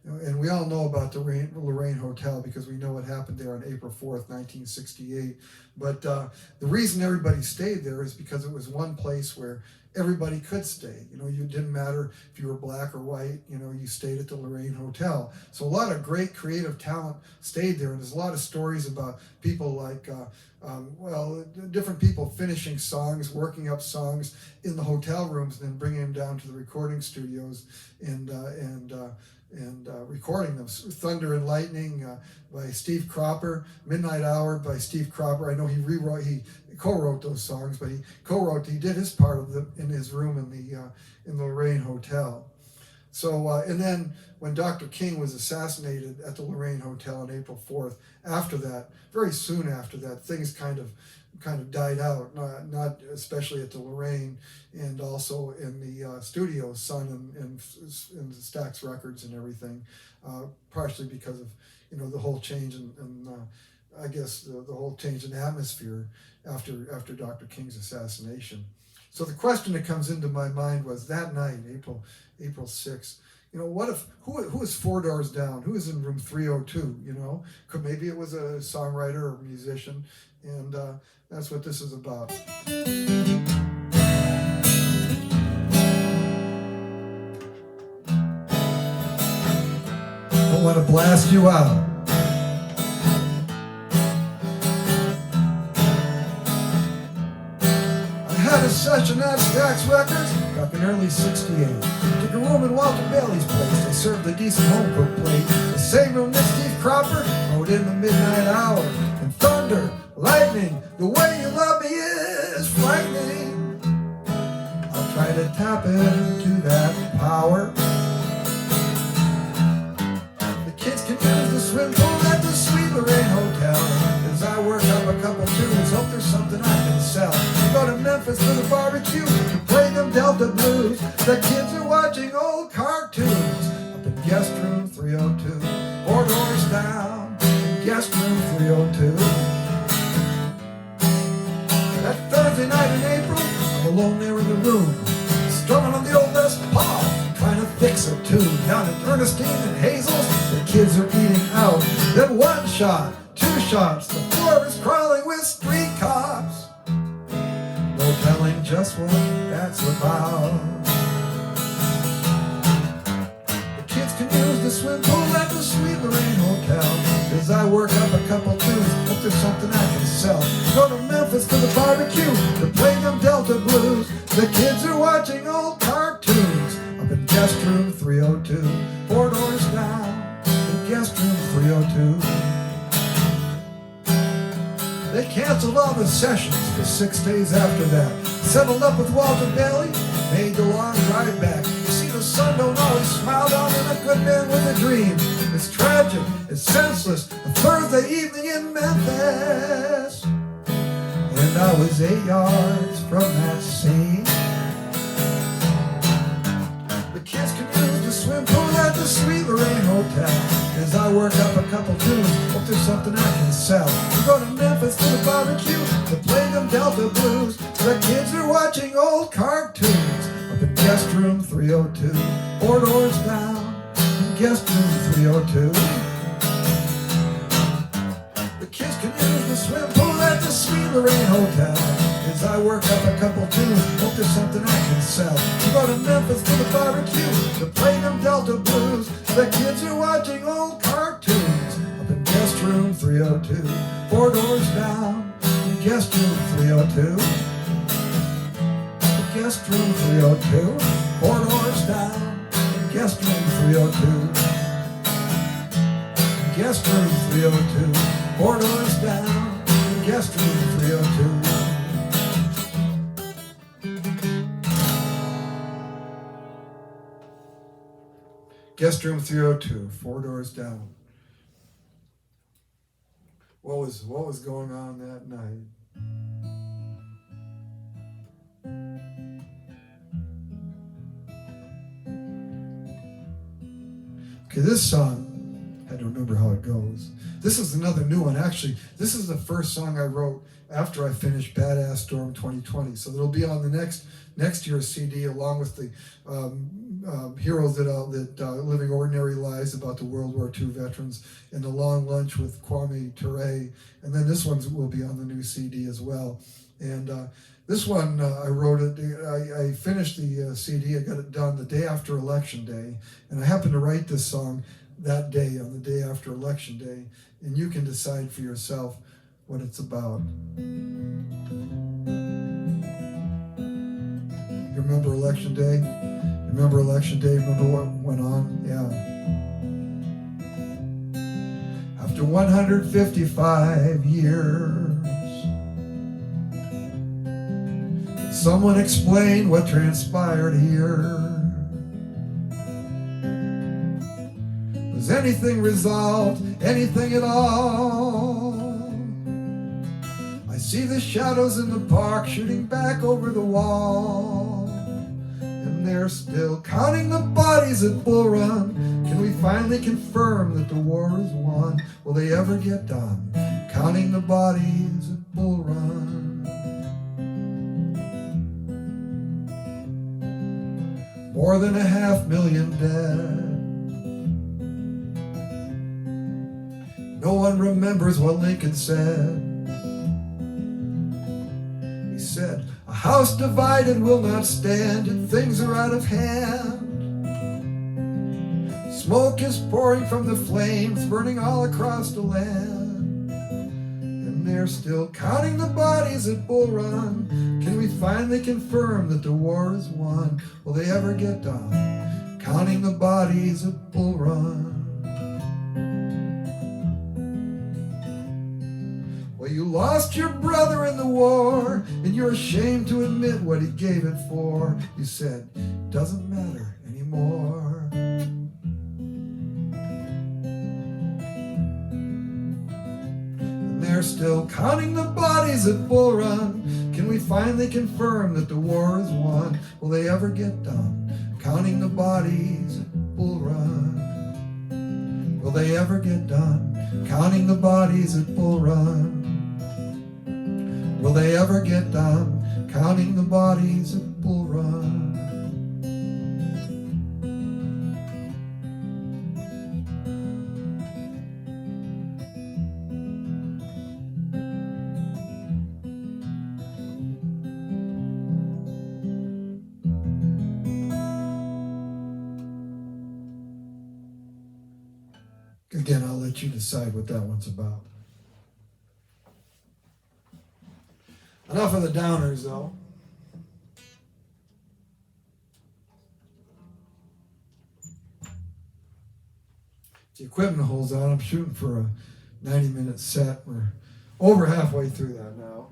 And we all know about the Lorraine Hotel because we know what happened there on April 4th, 1968. But the reason everybody stayed there is because it was one place where everybody could stay. You didn't matter if you were black or white, you stayed at the Lorraine Hotel. So a lot of great creative talent stayed there. And there's a lot of stories about people like, different people finishing songs, working up songs in the hotel rooms, and then bringing them down to the recording studios and recording them. Thunder and Lightning by Steve Cropper, Midnight Hour by Steve Cropper. I know he co-wrote those songs, but he did his part of them in his room in the Lorraine Hotel. So, and then when Dr. King was assassinated at the Lorraine Hotel on April 4th, after that, very soon after that, things kind of died out, not especially at the Lorraine, and also in the studios, Sun and Stax Records and everything, partially because of the whole change in I guess the whole change in atmosphere after Dr. King's assassination. So the question that comes into my mind was that night, April 6th. What if who is 4 doors down? Who is in room 302? Maybe it was a songwriter or a musician, and that's what this is about. I want to blast you out. I had a session at Stax Records back in early '68. Took a room in Walter Bailey's place. They served a decent home cooked plate. The same room that Steve Cropper wrote in the Midnight Hour. And thunder, lightning, the way you love me is frightening. I'll try to tap into that power. The kids can use the swim pool at the Sweet Lorraine Hotel. As I work up a couple tunes, hope there's something I can sell. Go to Memphis for the barbecue to play them Delta blues. The kids are watching old cartoons up in guest room 302. 4 doors down, guest room 302. Ernestine and Hazel's, the kids are eating out. Then 1 shot, 2 shots, the floor is crawling with street cops. No telling just what that's about. The kids can use the swim pool at the Sweet Lorraine Hotel. As I work up a couple tunes, hope there's something I can sell. Go to Memphis for the barbecue, to play them Delta blues. The kids are watching old cartoons up in guest room 302, 4 doors down in guest room 302. They canceled all the sessions for 6 days after that. Settled up with Walter Bailey, made the long drive back. You see, the sun don't always smile down on a good man with a dream. It's tragic, it's senseless, a Thursday evening in Memphis. And I was 8 yards from that scene. The kids can use the swim pool at the Sweet Lorraine Hotel. As I work up a couple tunes, hope there's something I can sell. We go to Memphis for the barbecue, to play them Delta blues. The kids are watching old cartoons up in guest room 302, 4 doors down in guest room 302. The kids can use the swim pool at the Sweet Lorraine Hotel. As I work up a couple tunes, hope there's something I can sell. We go to Memphis for the barbecue, to play them Delta blues. The kids are watching old cartoons up in guest room 302, 4 doors down in guest room 302. Guest room 302, 4 doors down in guest room 302. Guest room 302, 4 doors down in guest room 302. Guest room 302, 4 doors down. What was going on that night? Okay, this song, I had to remember how it goes. This is another new one. Actually, this is the first song I wrote after I finished Badass Storm 2020. So it'll be on the next year's CD, along with the Heroes that Living Ordinary Lives about the World War II veterans, and The Long Lunch with Kwame Ture. And then this one will be on the new CD as well. And this one, I wrote it, I finished the CD, I got it done the day after Election Day. And I happened to write this song that day, on the day after Election Day. And you can decide for yourself what it's about. You remember Election Day? Remember Election Day? Remember what went on? Yeah. After 155 years, someone explain what transpired here. Was anything resolved? Anything at all? I see the shadows in the park shooting back over the wall. And they're still counting the bodies at Bull Run. Can we finally confirm that the war is won? Will they ever get done counting the bodies at Bull Run? More than 500,000 dead. No one remembers what Lincoln said. He said, a house divided will not stand, and things are out of hand. Smoke is pouring from the flames, burning all across the land. And they're still counting the bodies at Bull Run. Can we finally confirm that the war is won? Will they ever get done counting the bodies at Bull Run? Well, you lost your brother in the war, and you're ashamed to admit what he gave it for. You said, doesn't matter anymore. And they're still counting the bodies at Bull Run. Can we finally confirm that the war is won? Will they ever get done counting the bodies at Bull Run? Will they ever get done counting the bodies at Bull Run? Will they ever get done counting the bodies at Bull Run? let you decide what that one's about. Enough of the downers, though. The equipment holds on. I'm shooting for a 90-minute set. We're over halfway through that now.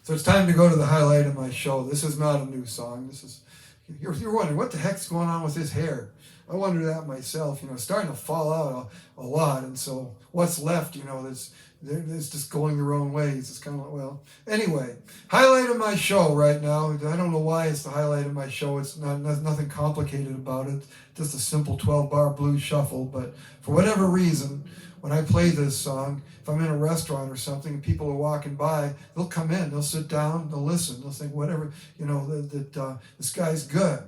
So it's time to go to the highlight of my show. This is not a new song. You're wondering, what the heck's going on with his hair? I wonder that myself. It's starting to fall out a lot. And so what's left, it's just going the wrong way. It's just kind of like, well, anyway, highlight of my show right now. I don't know why it's the highlight of my show. It's nothing complicated about it. Just a simple 12-bar blues shuffle. But for whatever reason, when I play this song, if I'm in a restaurant or something and people are walking by, they'll come in, they'll sit down, they'll listen, they'll think whatever, this guy's good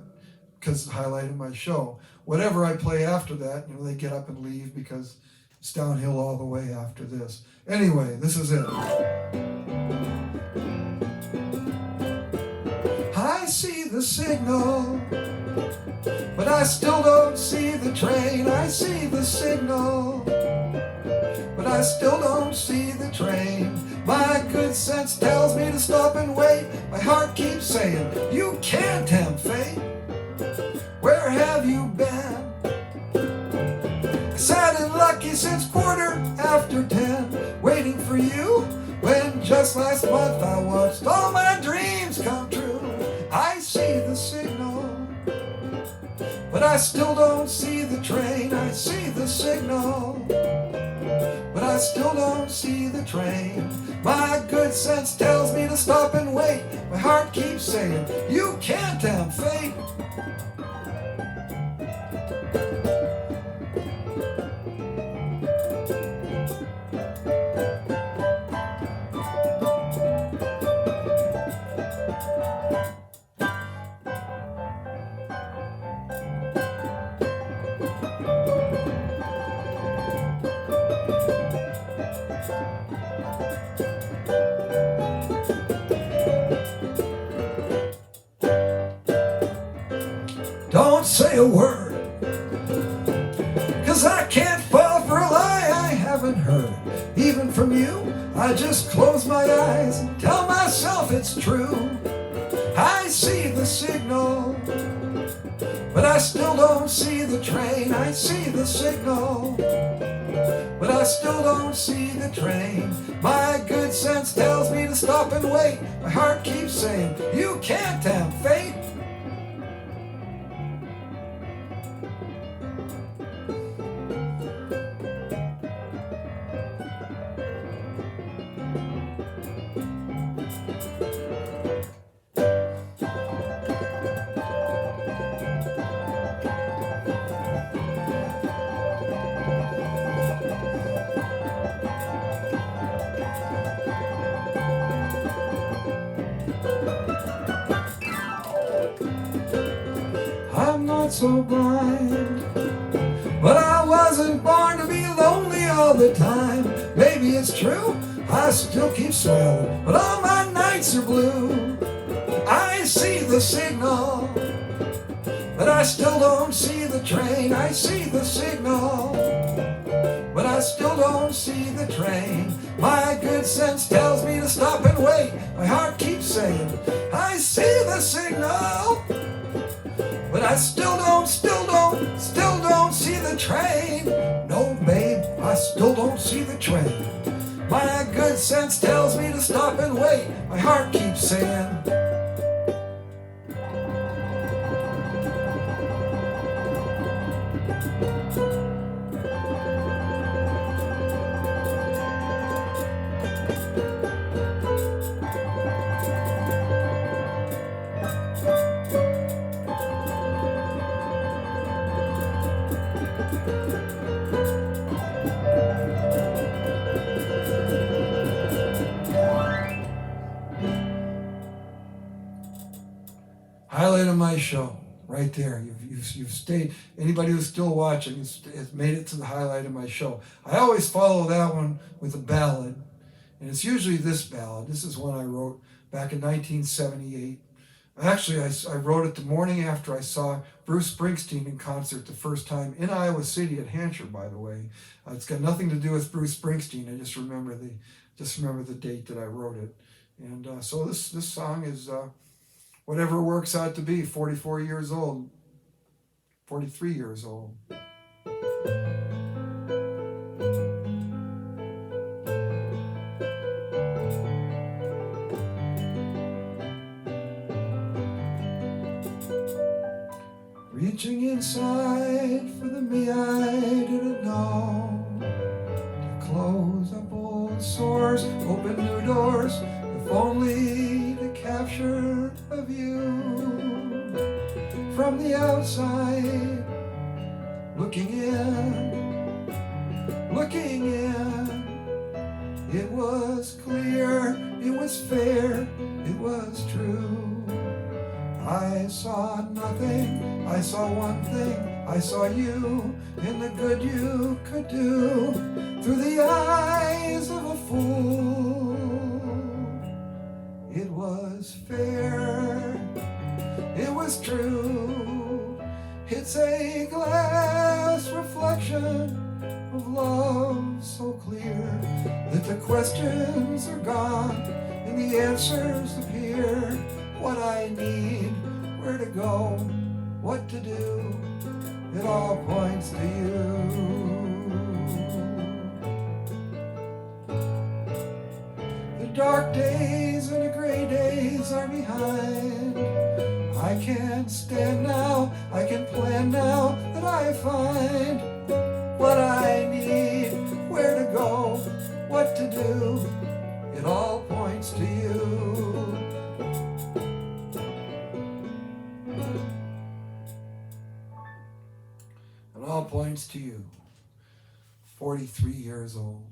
because it's the highlight of my show. Whatever I play after that, they get up and leave because it's downhill all the way after this. Anyway, this is it. I see the signal, but I still don't see the train. I see the signal, but I still don't see the train. My good sense tells me to stop and wait. My heart keeps saying, you can't tempt fate. Where have you been? Sad and lucky since 10:15, waiting for you, when just last month I watched all my dreams come true. I see the signal, but I still don't see the train. I see the signal, but I still don't see the train. My good sense tells me to stop and wait. My heart keeps saying, you can't tempt fate. Don't say a word, 'cause I can't fall for a lie I haven't heard. Even from you, I just close my eyes and tell myself it's true. I see the signal, but I still don't see the train. I see the signal, but I still don't see the train. My good sense tells me to stop and wait. My heart keeps saying, you can't tempt fate. I'm not so blind, but I wasn't born to be lonely all the time. Maybe it's true, I still keep smiling, but all my nights are blue. I see the signal, but I still don't see the train. I see the signal, but I still don't see the train. My good sense tells me to stop and wait. My heart keeps saying, I see the signal, but I still don't see the train. No, babe, I still don't see the train. My good sense tells me to stop and wait. My heart keeps saying, highlight of my show, right there. You've stayed. Anybody who's still watching has made it to the highlight of my show. I always follow that one with a ballad, and it's usually this ballad. This is one I wrote back in 1978. Actually, I wrote it the morning after I saw Bruce Springsteen in concert the first time in Iowa City at Hampshire, by the way. It's got nothing to do with Bruce Springsteen. I just remember the date that I wrote it. And so this song is whatever it works out to be, 44 years old, 43 years old. Reaching inside for the me I didn't know, to close up old sores, open new doors, if only to capture a view from the outside, looking in, it was clear, it was fair, it was true. I saw nothing, I saw one thing, I saw you in the good you could do through the eyes of a fool. It was fair, it was true. It's a glass reflection of love so clear that the questions are gone and the answers appear. What I need, where to go, what to do, it all points to you. The dark days and the gray days are behind. I can stand now, I can plan now that I find what I need, where to go, what to do, it all points to you. All points to you. 43 years old.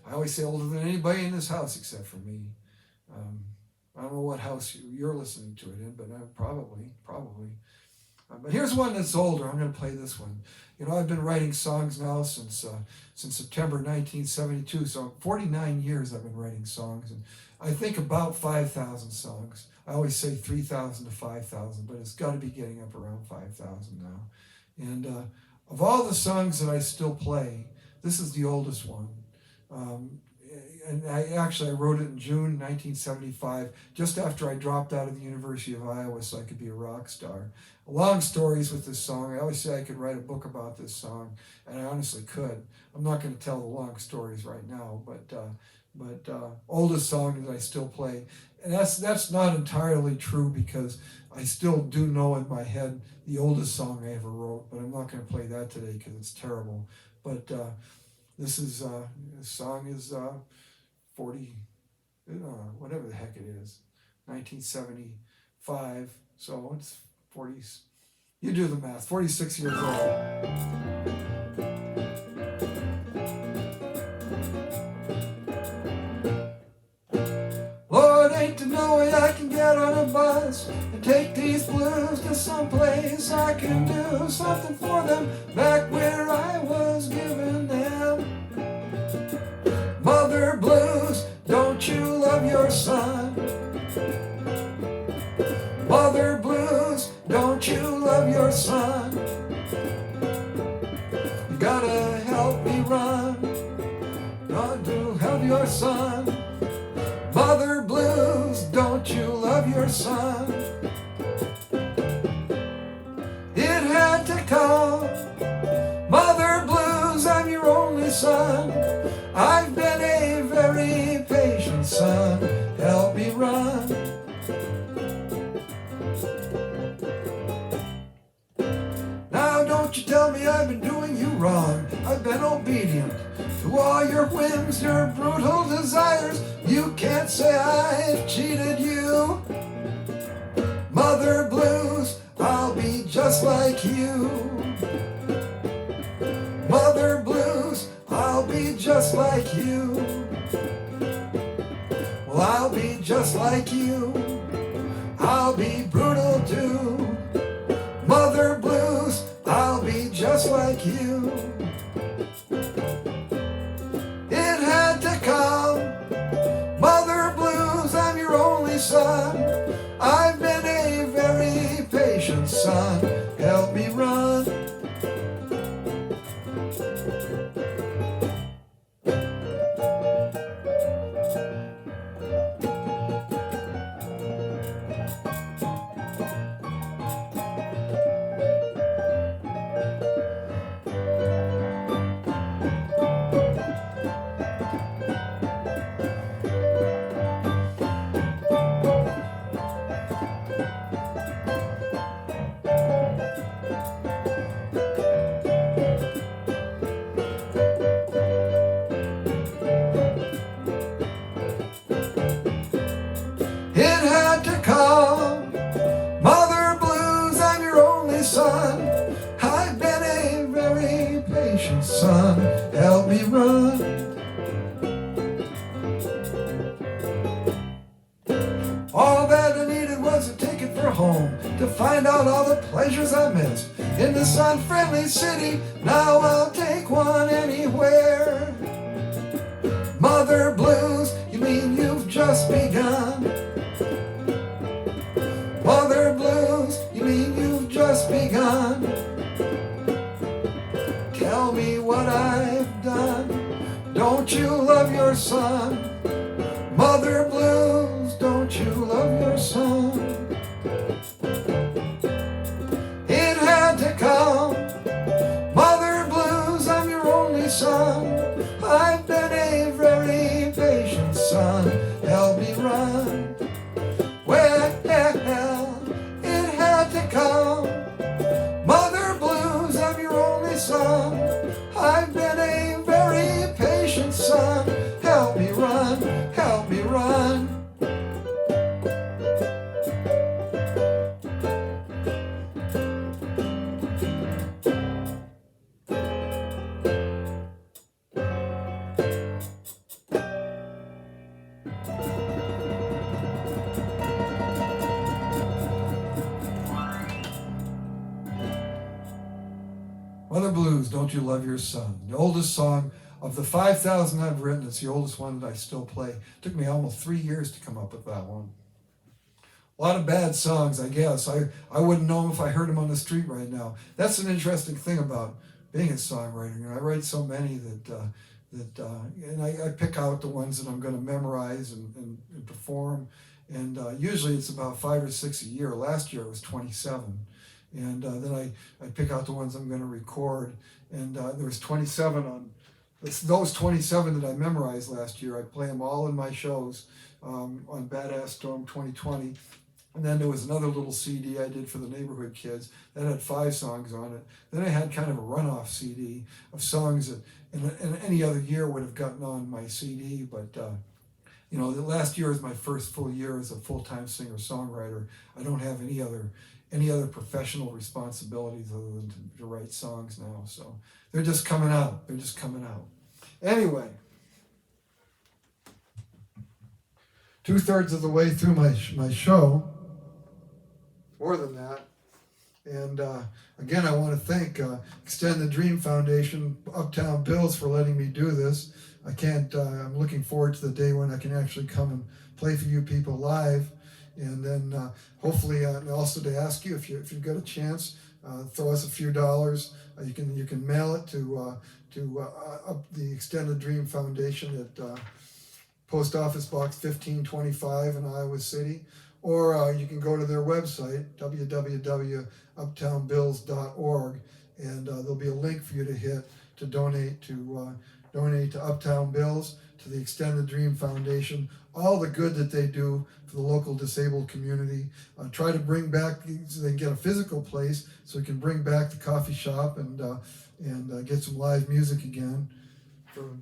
I always say older than anybody in this house except for me. I don't know what house you're listening to it in, but probably. But here's one that's older. I'm going to play this one. You know, I've been writing songs now since September 1972, so 49 years I've been writing songs, and I think about 5,000 songs. I always say 3,000 to 5,000, but it's got to be getting up around 5,000 now. And of all the songs that I still play, this is the oldest one. And I wrote it in June 1975, just after I dropped out of the University of Iowa so I could be a rock star. Long stories with this song. I always say I could write a book about this song, and I honestly could. I'm not going to tell the long stories right now, but oldest song that I still play. And that's not entirely true, because I still do know in my head the oldest song I ever wrote, but I'm not going to play that today because it's terrible. But this song is 40, whatever the heck it is, 1975. So it's 40. You do the math. 46 years old. Ain't to no way I can get on a bus and take these blues to someplace I can do something for them back where I was giving them. Mother blues, don't you love your son? Mother blues, don't you love your son? You gotta help me run, got to help your son. Mother blues, don't you love your son? It had to come. Mother blues, I'm your only son. I've been a very patient son. Help me run. Now don't you tell me I've been doing you wrong. I've been obedient to all your whims, your brutal desires. You can't say I've cheated you. Mother blues, I'll be just like you. Mother blues, I'll be just like you. Well, I'll be just like you. I'll be brutal too. Mother blues, I'll be just like you. It had to come. Mother blues, I'm your only son. I've been son, help me run. All that I needed was a ticket for home, to find out all the pleasures I missed in this unfriendly city. Now I'll take one anywhere. Mother blues, you mean you've just begun? Mother blues, you mean you've just begun? Tell me what I've done. Don't you love your son? Mother blues, don't you love your son? It had to come. Mother blues, I'm your only son. I've been a very patient son. Help me run. Well, it had to come. Mother blues, I'm your only son. I've been a very patient son. Help me run, help me run. Mother Blues, Don't You Love Your Son? The oldest song of the 5,000 I've written. It's the oldest one that I still play. It took me almost 3 years to come up with that one. A lot of bad songs, I guess. I wouldn't know them if I heard them on the street right now. That's an interesting thing about being a songwriter. You know, I write so many and I pick out the ones that I'm going to memorize and perform. And usually it's about 5 or 6 a year. Last year it was 27. And then I pick out the ones I'm going to record. And there was 27 on, those 27 that I memorized last year. I play them all in my shows on Badass Storm 2020. And then there was another little CD I did for the neighborhood kids that had 5 songs on it. Then I had kind of a runoff CD of songs that in any other year would have gotten on my CD. But you know, the last year is my first full year as a full-time singer-songwriter. I don't have any other professional responsibilities other than to write songs now. So they're just coming out. They're just coming out. Anyway, 2/3 of the way through my show, more than that. And again, I want to thank Extend the Dream Foundation, Uptown Bills, for letting me do this. I'm looking forward to the day when I can actually come and play for you people live. And then hopefully, also to ask you, if you've got a chance, throw us a few dollars. You can mail it to the Extended Dream Foundation at Post Office Box 1525 in Iowa City, or you can go to their website, www.uptownbills.org, and there'll be a link for you to hit to donate to Uptown Bills, to the Extended Dream Foundation, all the good that they do for the local disabled community. Try to bring back, so they can get a physical place, so we can bring back the coffee shop and get some live music again for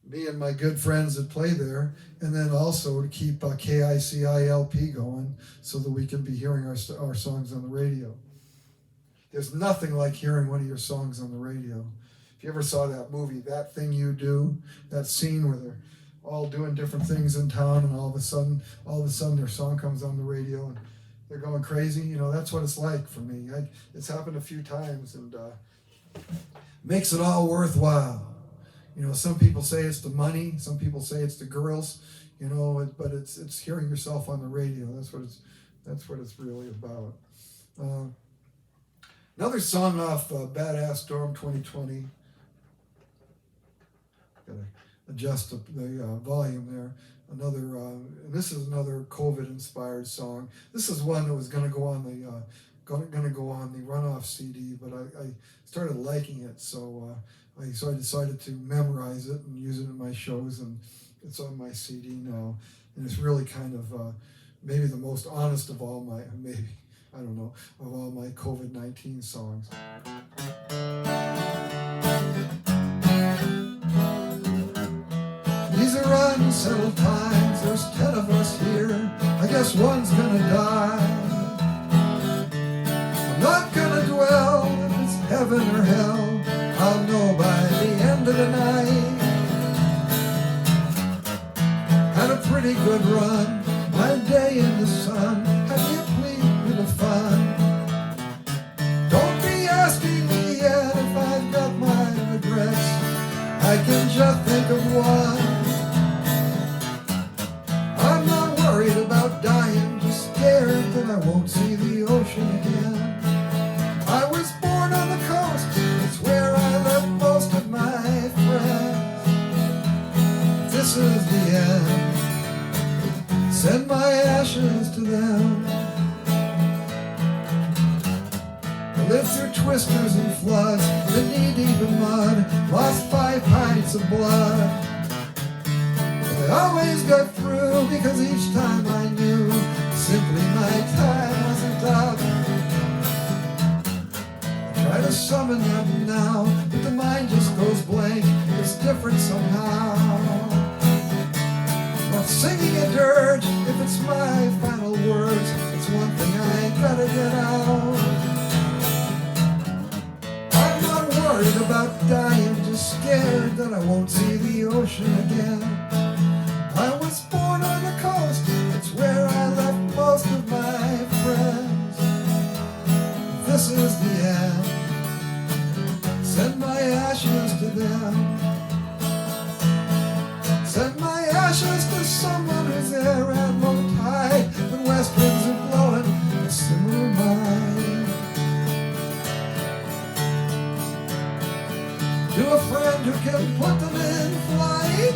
me and my good friends that play there, and then also to keep KICILP going so that we can be hearing our songs on the radio. There's nothing like hearing one of your songs on the radio. If you ever saw that movie, That Thing You Do, that scene where they're all doing different things in town, and all of a sudden their song comes on the radio and they're going crazy. You know, that's what it's like for me. It's happened a few times, and makes it all worthwhile. You know, some people say it's the money, some people say it's the girls, you know, but it's hearing yourself on the radio. That's what it's really about. Another song off Badass Storm 2020. Gotta adjust the volume there. And this is another COVID-inspired song. This is one that was going to go on the runoff CD, but I started liking it, so I decided to memorize it and use it in my shows, and it's on my CD now. And it's really kind of maybe the most honest of all my COVID-19 songs. These are unsettled times, there's 10 of us here, I guess one's gonna die. I'm not gonna dwell if it's heaven or hell, I'll know by tonight. Had a pretty good run, my day in the sun had me a complete bit of fun. Don't be asking me yet if I've got my regrets, I can just think of one. I'm not worried about dying, just scared that I won't see the ocean again. I was born on the coast, it's where I left most of my friends. This is the end, send my ashes to them. I lived through twisters and floods, been knee-deep in mud, lost 5 pints of blood. But I always got through, because each time I knew simply my time wasn't up. Try to summon them now, but the mind just goes blank, it's different somehow. Not singing a dirge, if it's my final words, it's one thing I gotta get out. I'm not worried about dying, just scared that I won't see the ocean again. I was born on the coast, it's where I left most of my friends. This is the end, send my ashes to them. Send my ashes to someone who's there at low tide, when west winds are blowing a similar mind. To a friend who can put them in flight.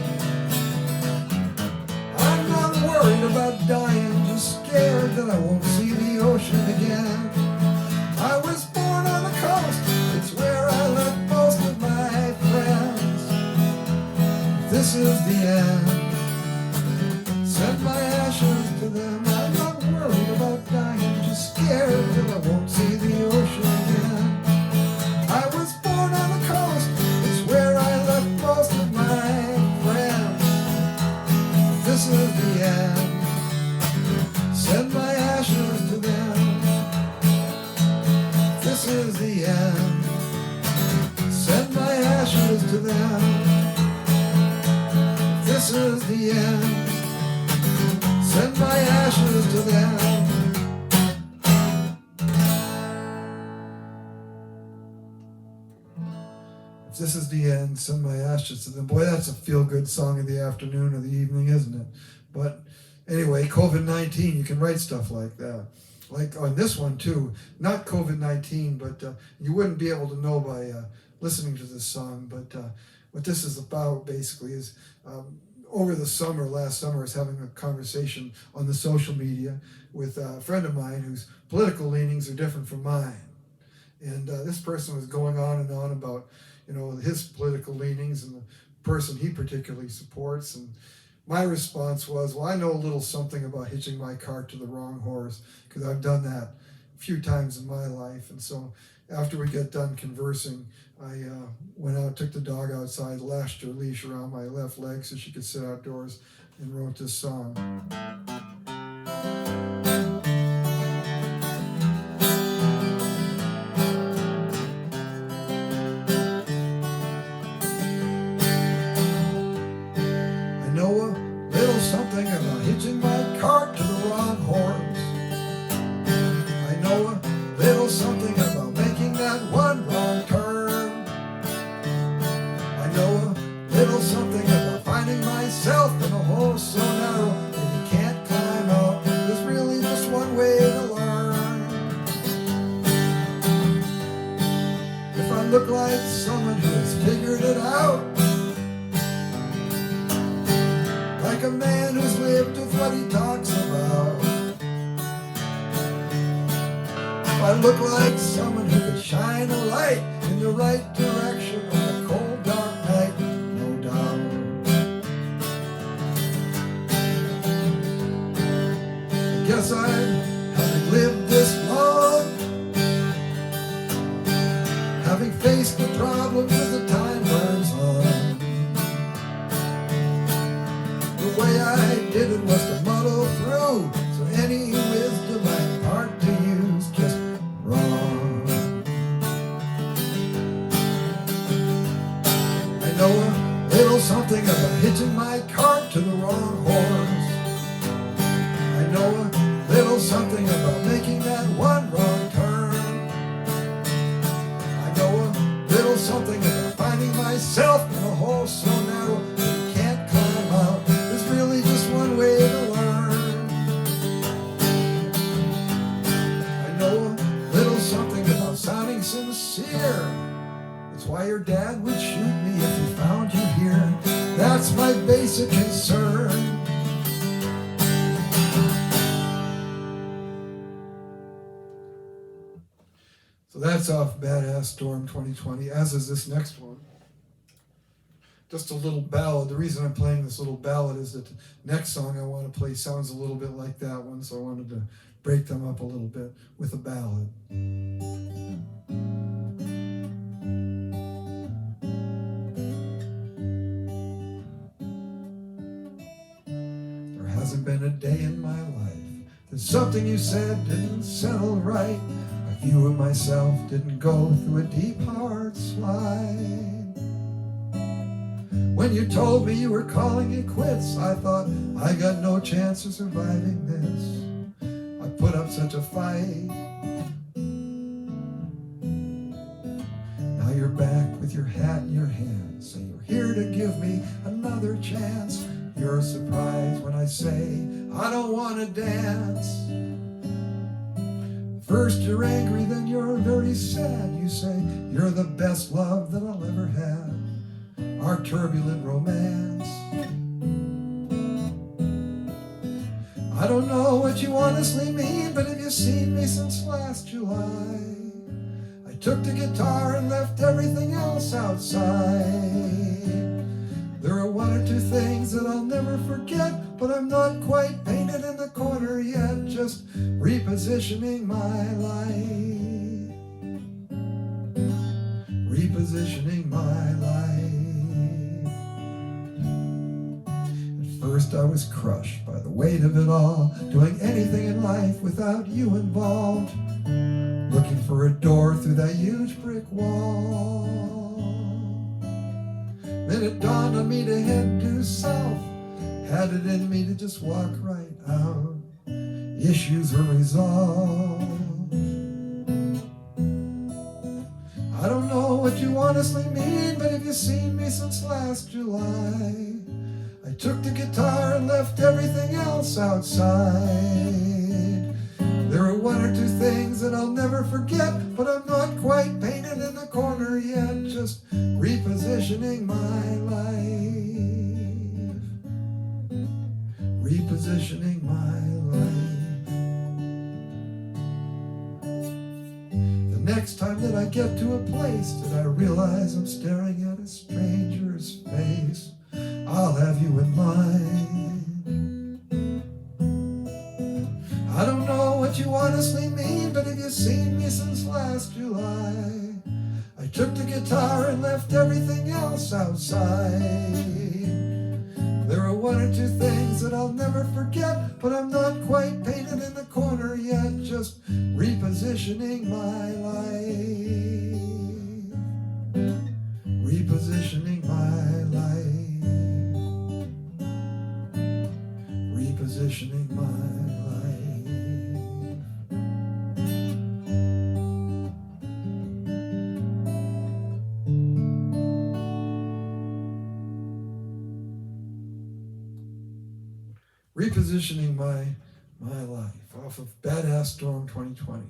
I'm not worried about dying, just scared that I won't see the ocean again. I was born on the coast, it's where I left most of my friends. This is the end, send my ashes to them. I'm not worried about dying, just scared that I won't see the ocean again. I was born on the coast, it's where I left most of my friends. This is the end, send my ashes to them. This is the end, send my ashes to them. This is the end, send my ashes to them. If this is the end, send my ashes to them. Boy, that's a feel-good song of the afternoon or the evening, isn't it? But anyway, COVID-19, you can write stuff like that. Like on this one too, not COVID-19, but you wouldn't be able to know by listening to this song, but what this is about basically is over the summer, last summer, I was having a conversation on the social media with a friend of mine whose political leanings are different from mine. And this person was going on and on about, you know, his political leanings and the person he particularly supports. And my response was, well, I know a little something about hitching my cart to the wrong horse, because I've done that a few times in my life. And so after we got done conversing, I went out, took the dog outside, lashed her leash around my left leg so she could sit outdoors, and wrote this song. I know a little something about hitching my cart to the wrong horse. I know a little something about making that one wrong turn. I know a little something about finding myself in a hole so narrow that you can't climb out. There's really just one way to learn. If I look like someone who has figured it out, like a man who's lived with what he talks about. If I look like someone who could shine a light in the right direction on a cold dark night, no doubt. I guess I haven't lived this long, having faced the problems as the time burns on. The way I did it was to muddle through, so any wisdom I impart to you is just wrong. my cart to the wrong horse. I know a little something about making that one wrong turn. I know a little something about finding myself in a hole so narrow that you can't climb out. There's really just one way to learn. I know a little something about sounding sincere. That's why your dad would shoot me if he found you here. That's my basic concern. So that's off Badass Storm 2020, as is this next one. Just a little ballad. The reason I'm playing this little ballad is that the next song I want to play sounds a little bit like that one, so I wanted to break them up a little bit with a ballad. There hasn't been a day in my life that something you said didn't settle right. You and myself didn't go through a deep hard slide. When you told me you were calling it quits, I thought I got no chance of surviving this. I put up such a fight. Now you're back with your hat in your hand, so you're here to give me another chance. You're surprised when I say I don't want to dance. First you're angry, then you're very sad. You say you're the best love that I'll ever have. Our turbulent romance. I don't know what you honestly mean, but have you seen me since last July? I took the guitar and left everything else outside. There are one or two things that I'll never forget, but I'm not quite painted in the corner yet, just repositioning my life. Repositioning my life. At first I was crushed by the weight of it all, doing anything in life without you involved, looking for a door through that huge brick wall. Then it dawned on me to head due south. Had it in me to just walk right out. Issues were resolved. I don't know what you honestly mean, but have you seen me since last July? I took the guitar and left everything else outside. There are one or two things that I'll never forget, but I'm not quite painted in the corner yet, just repositioning my life. Repositioning my life. The next time that I get to a place that I realize I'm staring at a stranger's face, I'll have you in mind. I don't know what you honestly mean, but have you seen me since last July? I took the guitar and left everything else outside. There are one or two things that I'll never forget, but I'm not quite painted in the corner yet, just repositioning my life. Repositioning my life. Repositioning my life. Repositioning my life off of Badass Storm 2020.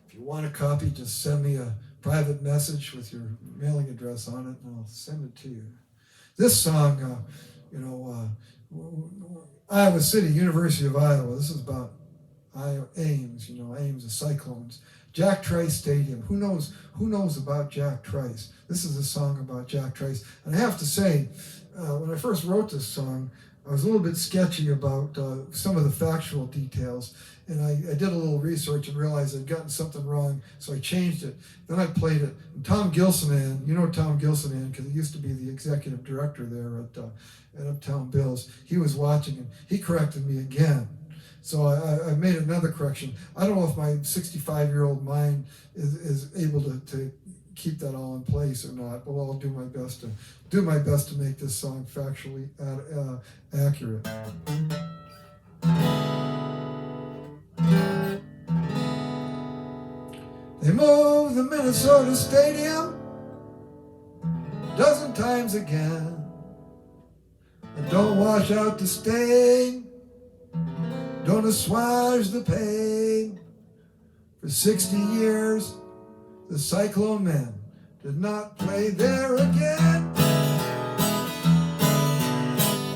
If you want a copy, just send me a private message with your mailing address on it, and I'll send it to you. This song, Iowa City, University of Iowa. This is about Ames. Ames, the Cyclones. Jack Trice Stadium. Who knows about Jack Trice? This is a song about Jack Trice, and I have to say, when I first wrote this song, I was a little bit sketchy about some of the factual details, and I did a little research and realized I'd gotten something wrong, so I changed it. Then I played it, and Tom Gilsonan, you know Tom Gilsonan, because he used to be the executive director there at Uptown Bills. He was watching, and he corrected me again. So I made another correction. I don't know if my 65-year-old mind is able to keep that all in place or not. But I'll do my best to make this song factually accurate. They moved the Minnesota Stadium a dozen times again, and don't wash out the stain, don't assuage the pain. For 60 years, the Cyclone men did not play there again.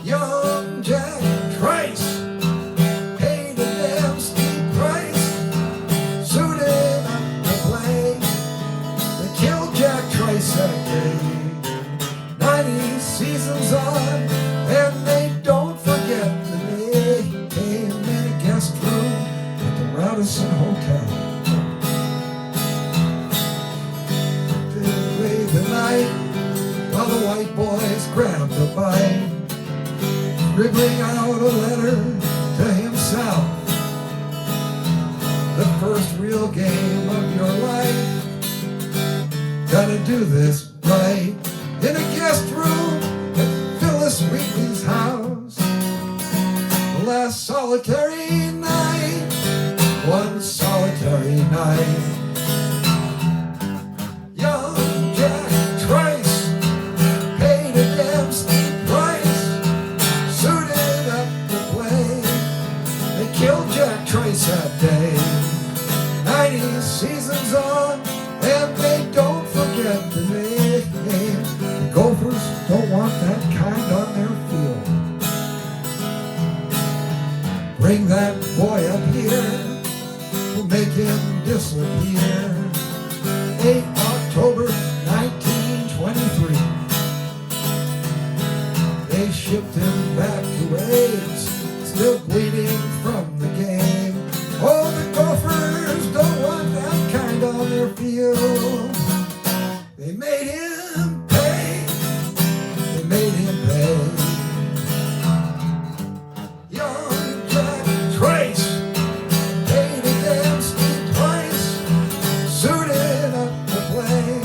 Young Jack Trice paid a damn steep price, suited up to play. They killed Jack Trice that day. 90 seasons on, and they don't forget the day he came in a guest room at the Radisson Hotel. The night while the white boys grabbed a bite, scribbling out a letter to himself. The first real game of your life, gotta do this right. In a guest room at Phyllis Wheatley's house, the last solitary night, one solitary night. That day, 90 seasons on, and they don't forget the name. The Gophers don't want that kind on their field. Bring that boy up here, we'll make him disappear. 8 October 1923, they shipped him back to AIDS, still bleeding from the game. Oh, the Gophers don't want that kind on their field. They made him pay. They made him pay. Young Jack Trice paid a damn steep price, suited up to play.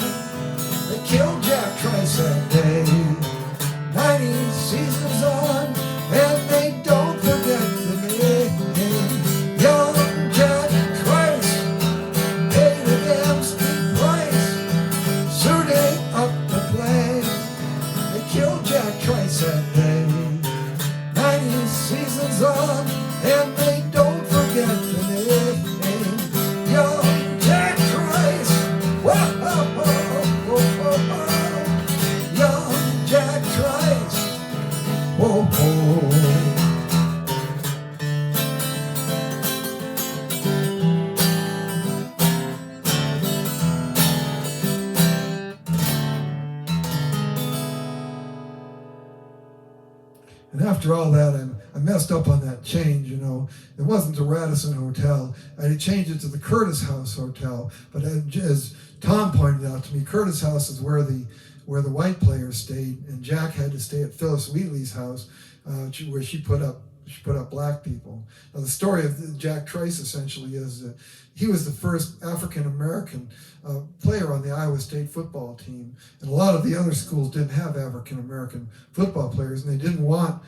They killed Jack Trice that day. 90 seasons on, and they don't forget the name. Young that day, 90 seasons on, and they don't forget the name. Young Jack Trice, whoa, whoa, whoa, whoa, whoa. Young Jack Trice, whoa, whoa. And after all that, I messed up on that change, you know. It wasn't the Radisson Hotel. I had changed it to the Curtis House Hotel. But as Tom pointed out to me, Curtis House is where the white players stayed, and Jack had to stay at Phyllis Wheatley's house, where she put up black people. Now the story of Jack Trice essentially is that he was the first African American player on the Iowa State football team, and a lot of the other schools didn't have African American football players, and they didn't want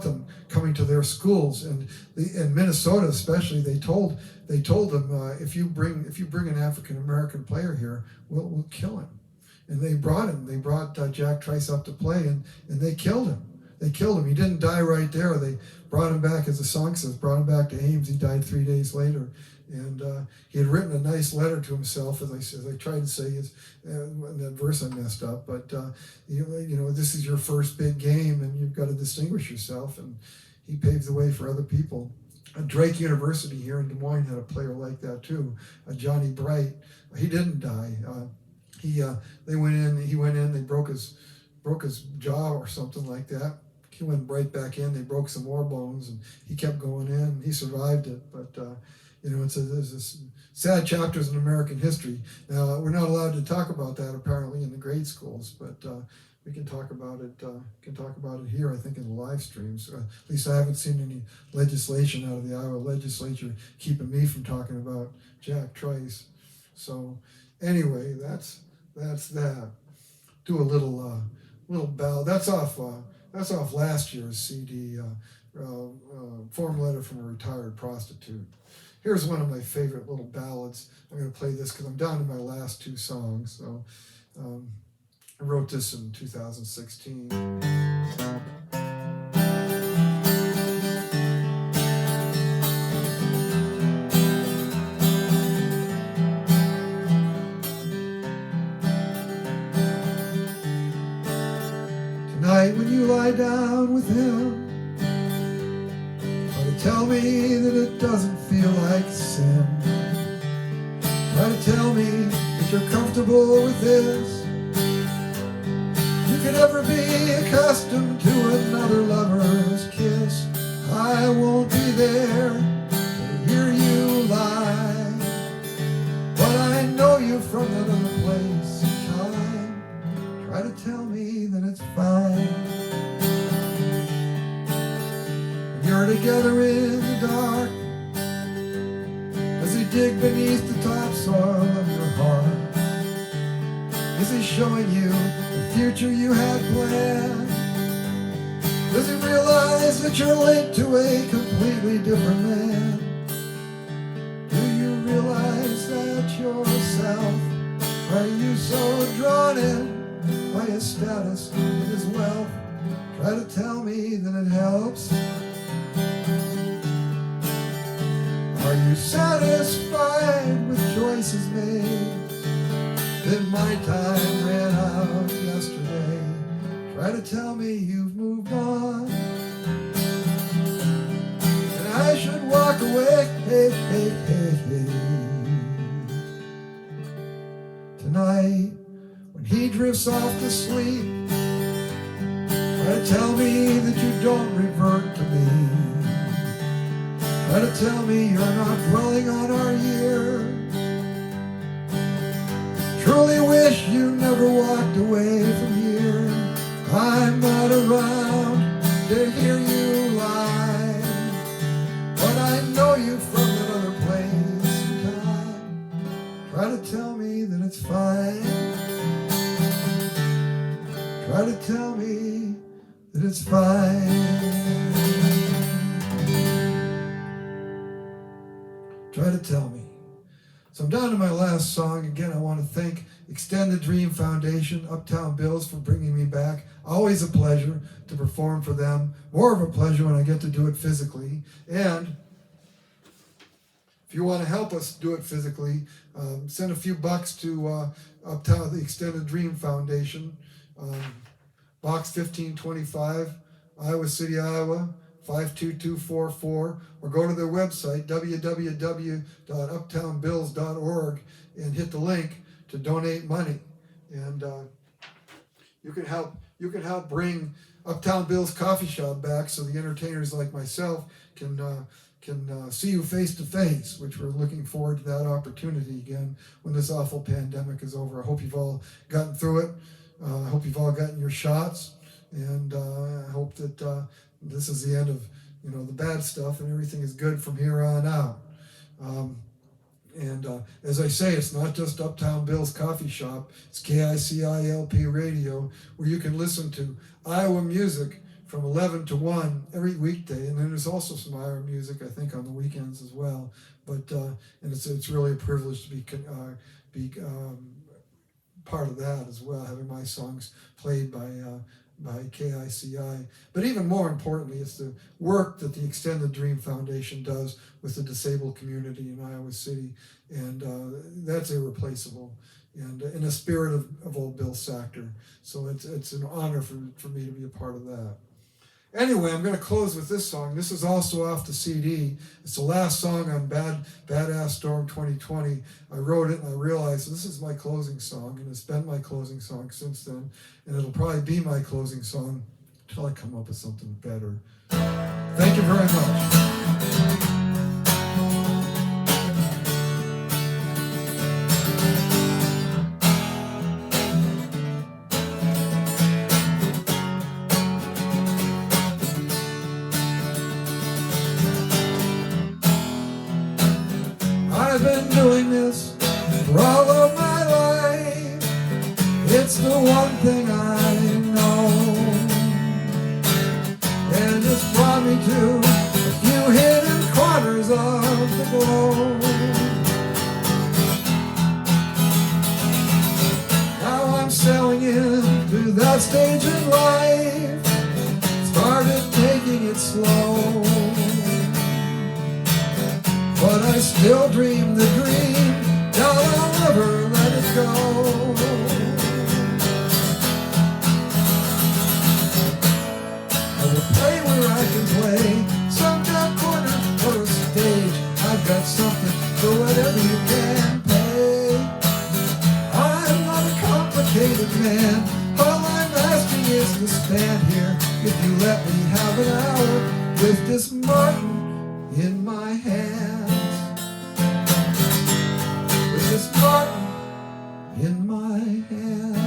them coming to their schools. And in Minnesota, especially, they told them if you bring an African American player here, we'll kill him. And they brought him. They brought Jack Trice up to play, and they killed him. They killed him. He didn't die right there. They brought him back, as the song says, brought him back to Ames. He died 3 days later. And he had written a nice letter to himself, as I tried to say, that verse I messed up. But you know, this is your first big game, and you've got to distinguish yourself. And he paved the way for other people. Drake University here in Des Moines had a player like that too, Johnny Bright. He didn't die. He went in. They broke his jaw or something like that. He went right back in. They broke some more bones, and he kept going in. He survived it, but you know, there's this sad chapters in American history. Now we're not allowed to talk about that apparently in the grade schools, but we can talk about it. Can talk about it here, I think, in the live streams. At least I haven't seen any legislation out of the Iowa legislature keeping me from talking about Jack Trice. So anyway, that's that's that. Do a little ballad. That's off last year's CD. Form letter from a retired prostitute. Here's one of my favorite little ballads. I'm going to play this because I'm down to my last two songs. So I wrote this in 2016. Tonight when you lie down with him, try to tell me that it doesn't feel like sin. Try to tell me that you're comfortable with this. You could never be accustomed to another lover's kiss. I won't be there to hear you lie, but I know you from that other place and time. Try to tell me that it's fine. You're together in the dark as they dig beneath the topsoil of your heart. Is he showing you the future you had planned? Does he realize that you're linked to a completely different man? Do you realize that yourself? Are you so drawn in by his status and his wealth? Try to tell me that it helps. Are you satisfied with choices made? Then my time ran out yesterday. Try to tell me you've moved on, and I should walk away. Hey, hey, hey, hey. Tonight, when he drifts off to sleep, try to tell me that you don't revert to me. Try to tell me you're not dwelling on our years. Truly wish you never walked away from here. I'm not around to hear you lie, but I know you from that other place and time. Try to tell me that it's fine. Try to tell me that it's fine. Try to tell me. So I'm down to my last song. Again, I want to thank Extended Dream Foundation, Uptown Bills, for bringing me back. Always a pleasure to perform for them. More of a pleasure when I get to do it physically. And if you want to help us do it physically, send a few bucks to Uptown, the Extended Dream Foundation, Box 1525, Iowa City, Iowa, 52244, or go to their website, www.uptownbills.org, and hit the link to donate money. And you can help bring Uptown Bill's Coffee Shop back, so the entertainers like myself can see you face to face, which we're looking forward to that opportunity again when this awful pandemic is over. I hope you've all gotten through it. I hope you've all gotten your shots, and I hope that this is the end of the bad stuff and everything is good from here on out. As I say, it's not just Uptown Bill's Coffee Shop. It's KICILP Radio, where you can listen to Iowa music from 11 to 1 every weekday. And then there's also some Iowa music, I think, on the weekends as well. But and it's really a privilege to be part of that as well, having my songs played by KICI. But even more importantly, it's the work that the Extended Dream Foundation does with the disabled community in Iowa City, and that's irreplaceable, and in the spirit of old Bill Sachter. So it's an honor for me to be a part of that. Anyway, I'm going to close with this song. This is also off the CD. It's the last song on Badass Storm 2020. I wrote it and I realized this is my closing song, and it's been my closing song since then, and it'll probably be my closing song until I come up with something better. Thank you very much. I've been doing this for all of my life. one thing I know, and it's brought me to a few hidden corners of the globe. Now I'm sailing into that stage in life, started taking it slow, but I still dream the dream, now I'll never let it go. I will play where I can play, some dark corner or a stage. I've got something for whatever you can pay. I'm not a complicated man, all I'm asking is to stand here. If you let me have an hour with this Martin in my hands, with this Martin in my hands.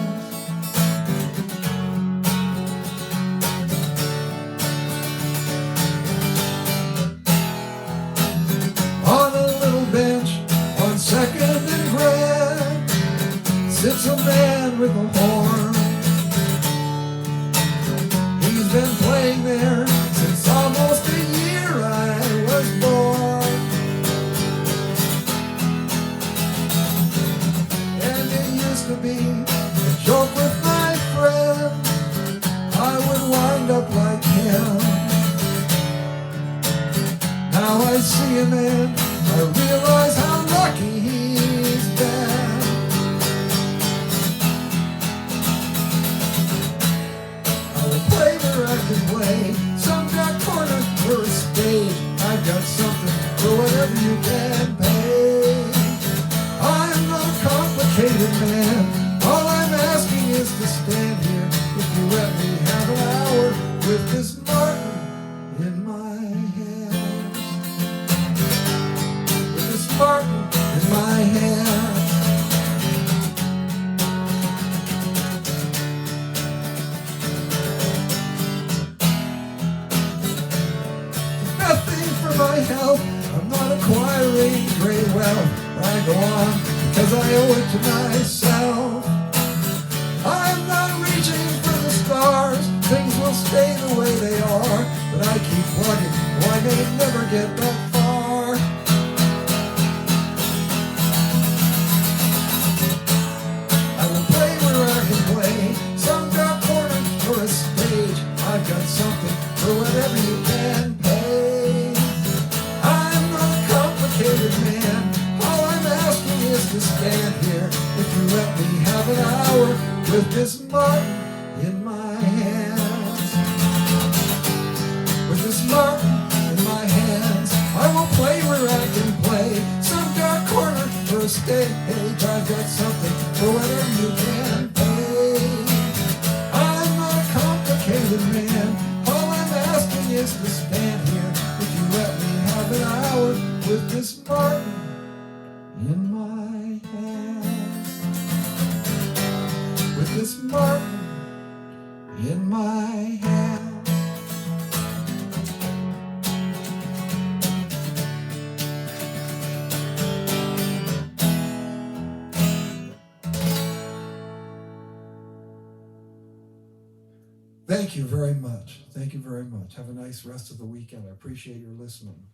On a little bench on 2nd and Grand sits a man with a horn. He's been playing there since almost a year I was born. And it used to be a joke with my friend, I would wind up like him. Now I see him and I realize how lucky he's been. I will play where I can play, some dark corner or a stage. I've got something for whatever you can pay. I'm not a complicated man, all I'm asking is to stand here. If you let me have an hour with this Martin in my hands, with this Martin in my hands. Nothing for my health, I'm not acquiring great wealth. I go on because I owe it to myself. I'm not reaching for the stars, things will stay the way they are, but I keep plugging, oh, I may never get that far. I will play where I can play, some dark corner or a stage. I've got something for whatever you can pay. I'm not a complicated man, all I'm asking is to stand here. If you let me have an hour with this Martin in my hands, with this Martin in my hands, I will play where I can play, some dark corner or a stage. I've got something for whatever you can pay. I'm not a complicated man, all I'm asking is to stand here. If you let me have an hour with this Martin in my hands, with this Martin in my hands. Thank you very much. Thank you very much. Have a nice rest of the weekend. I appreciate your listening.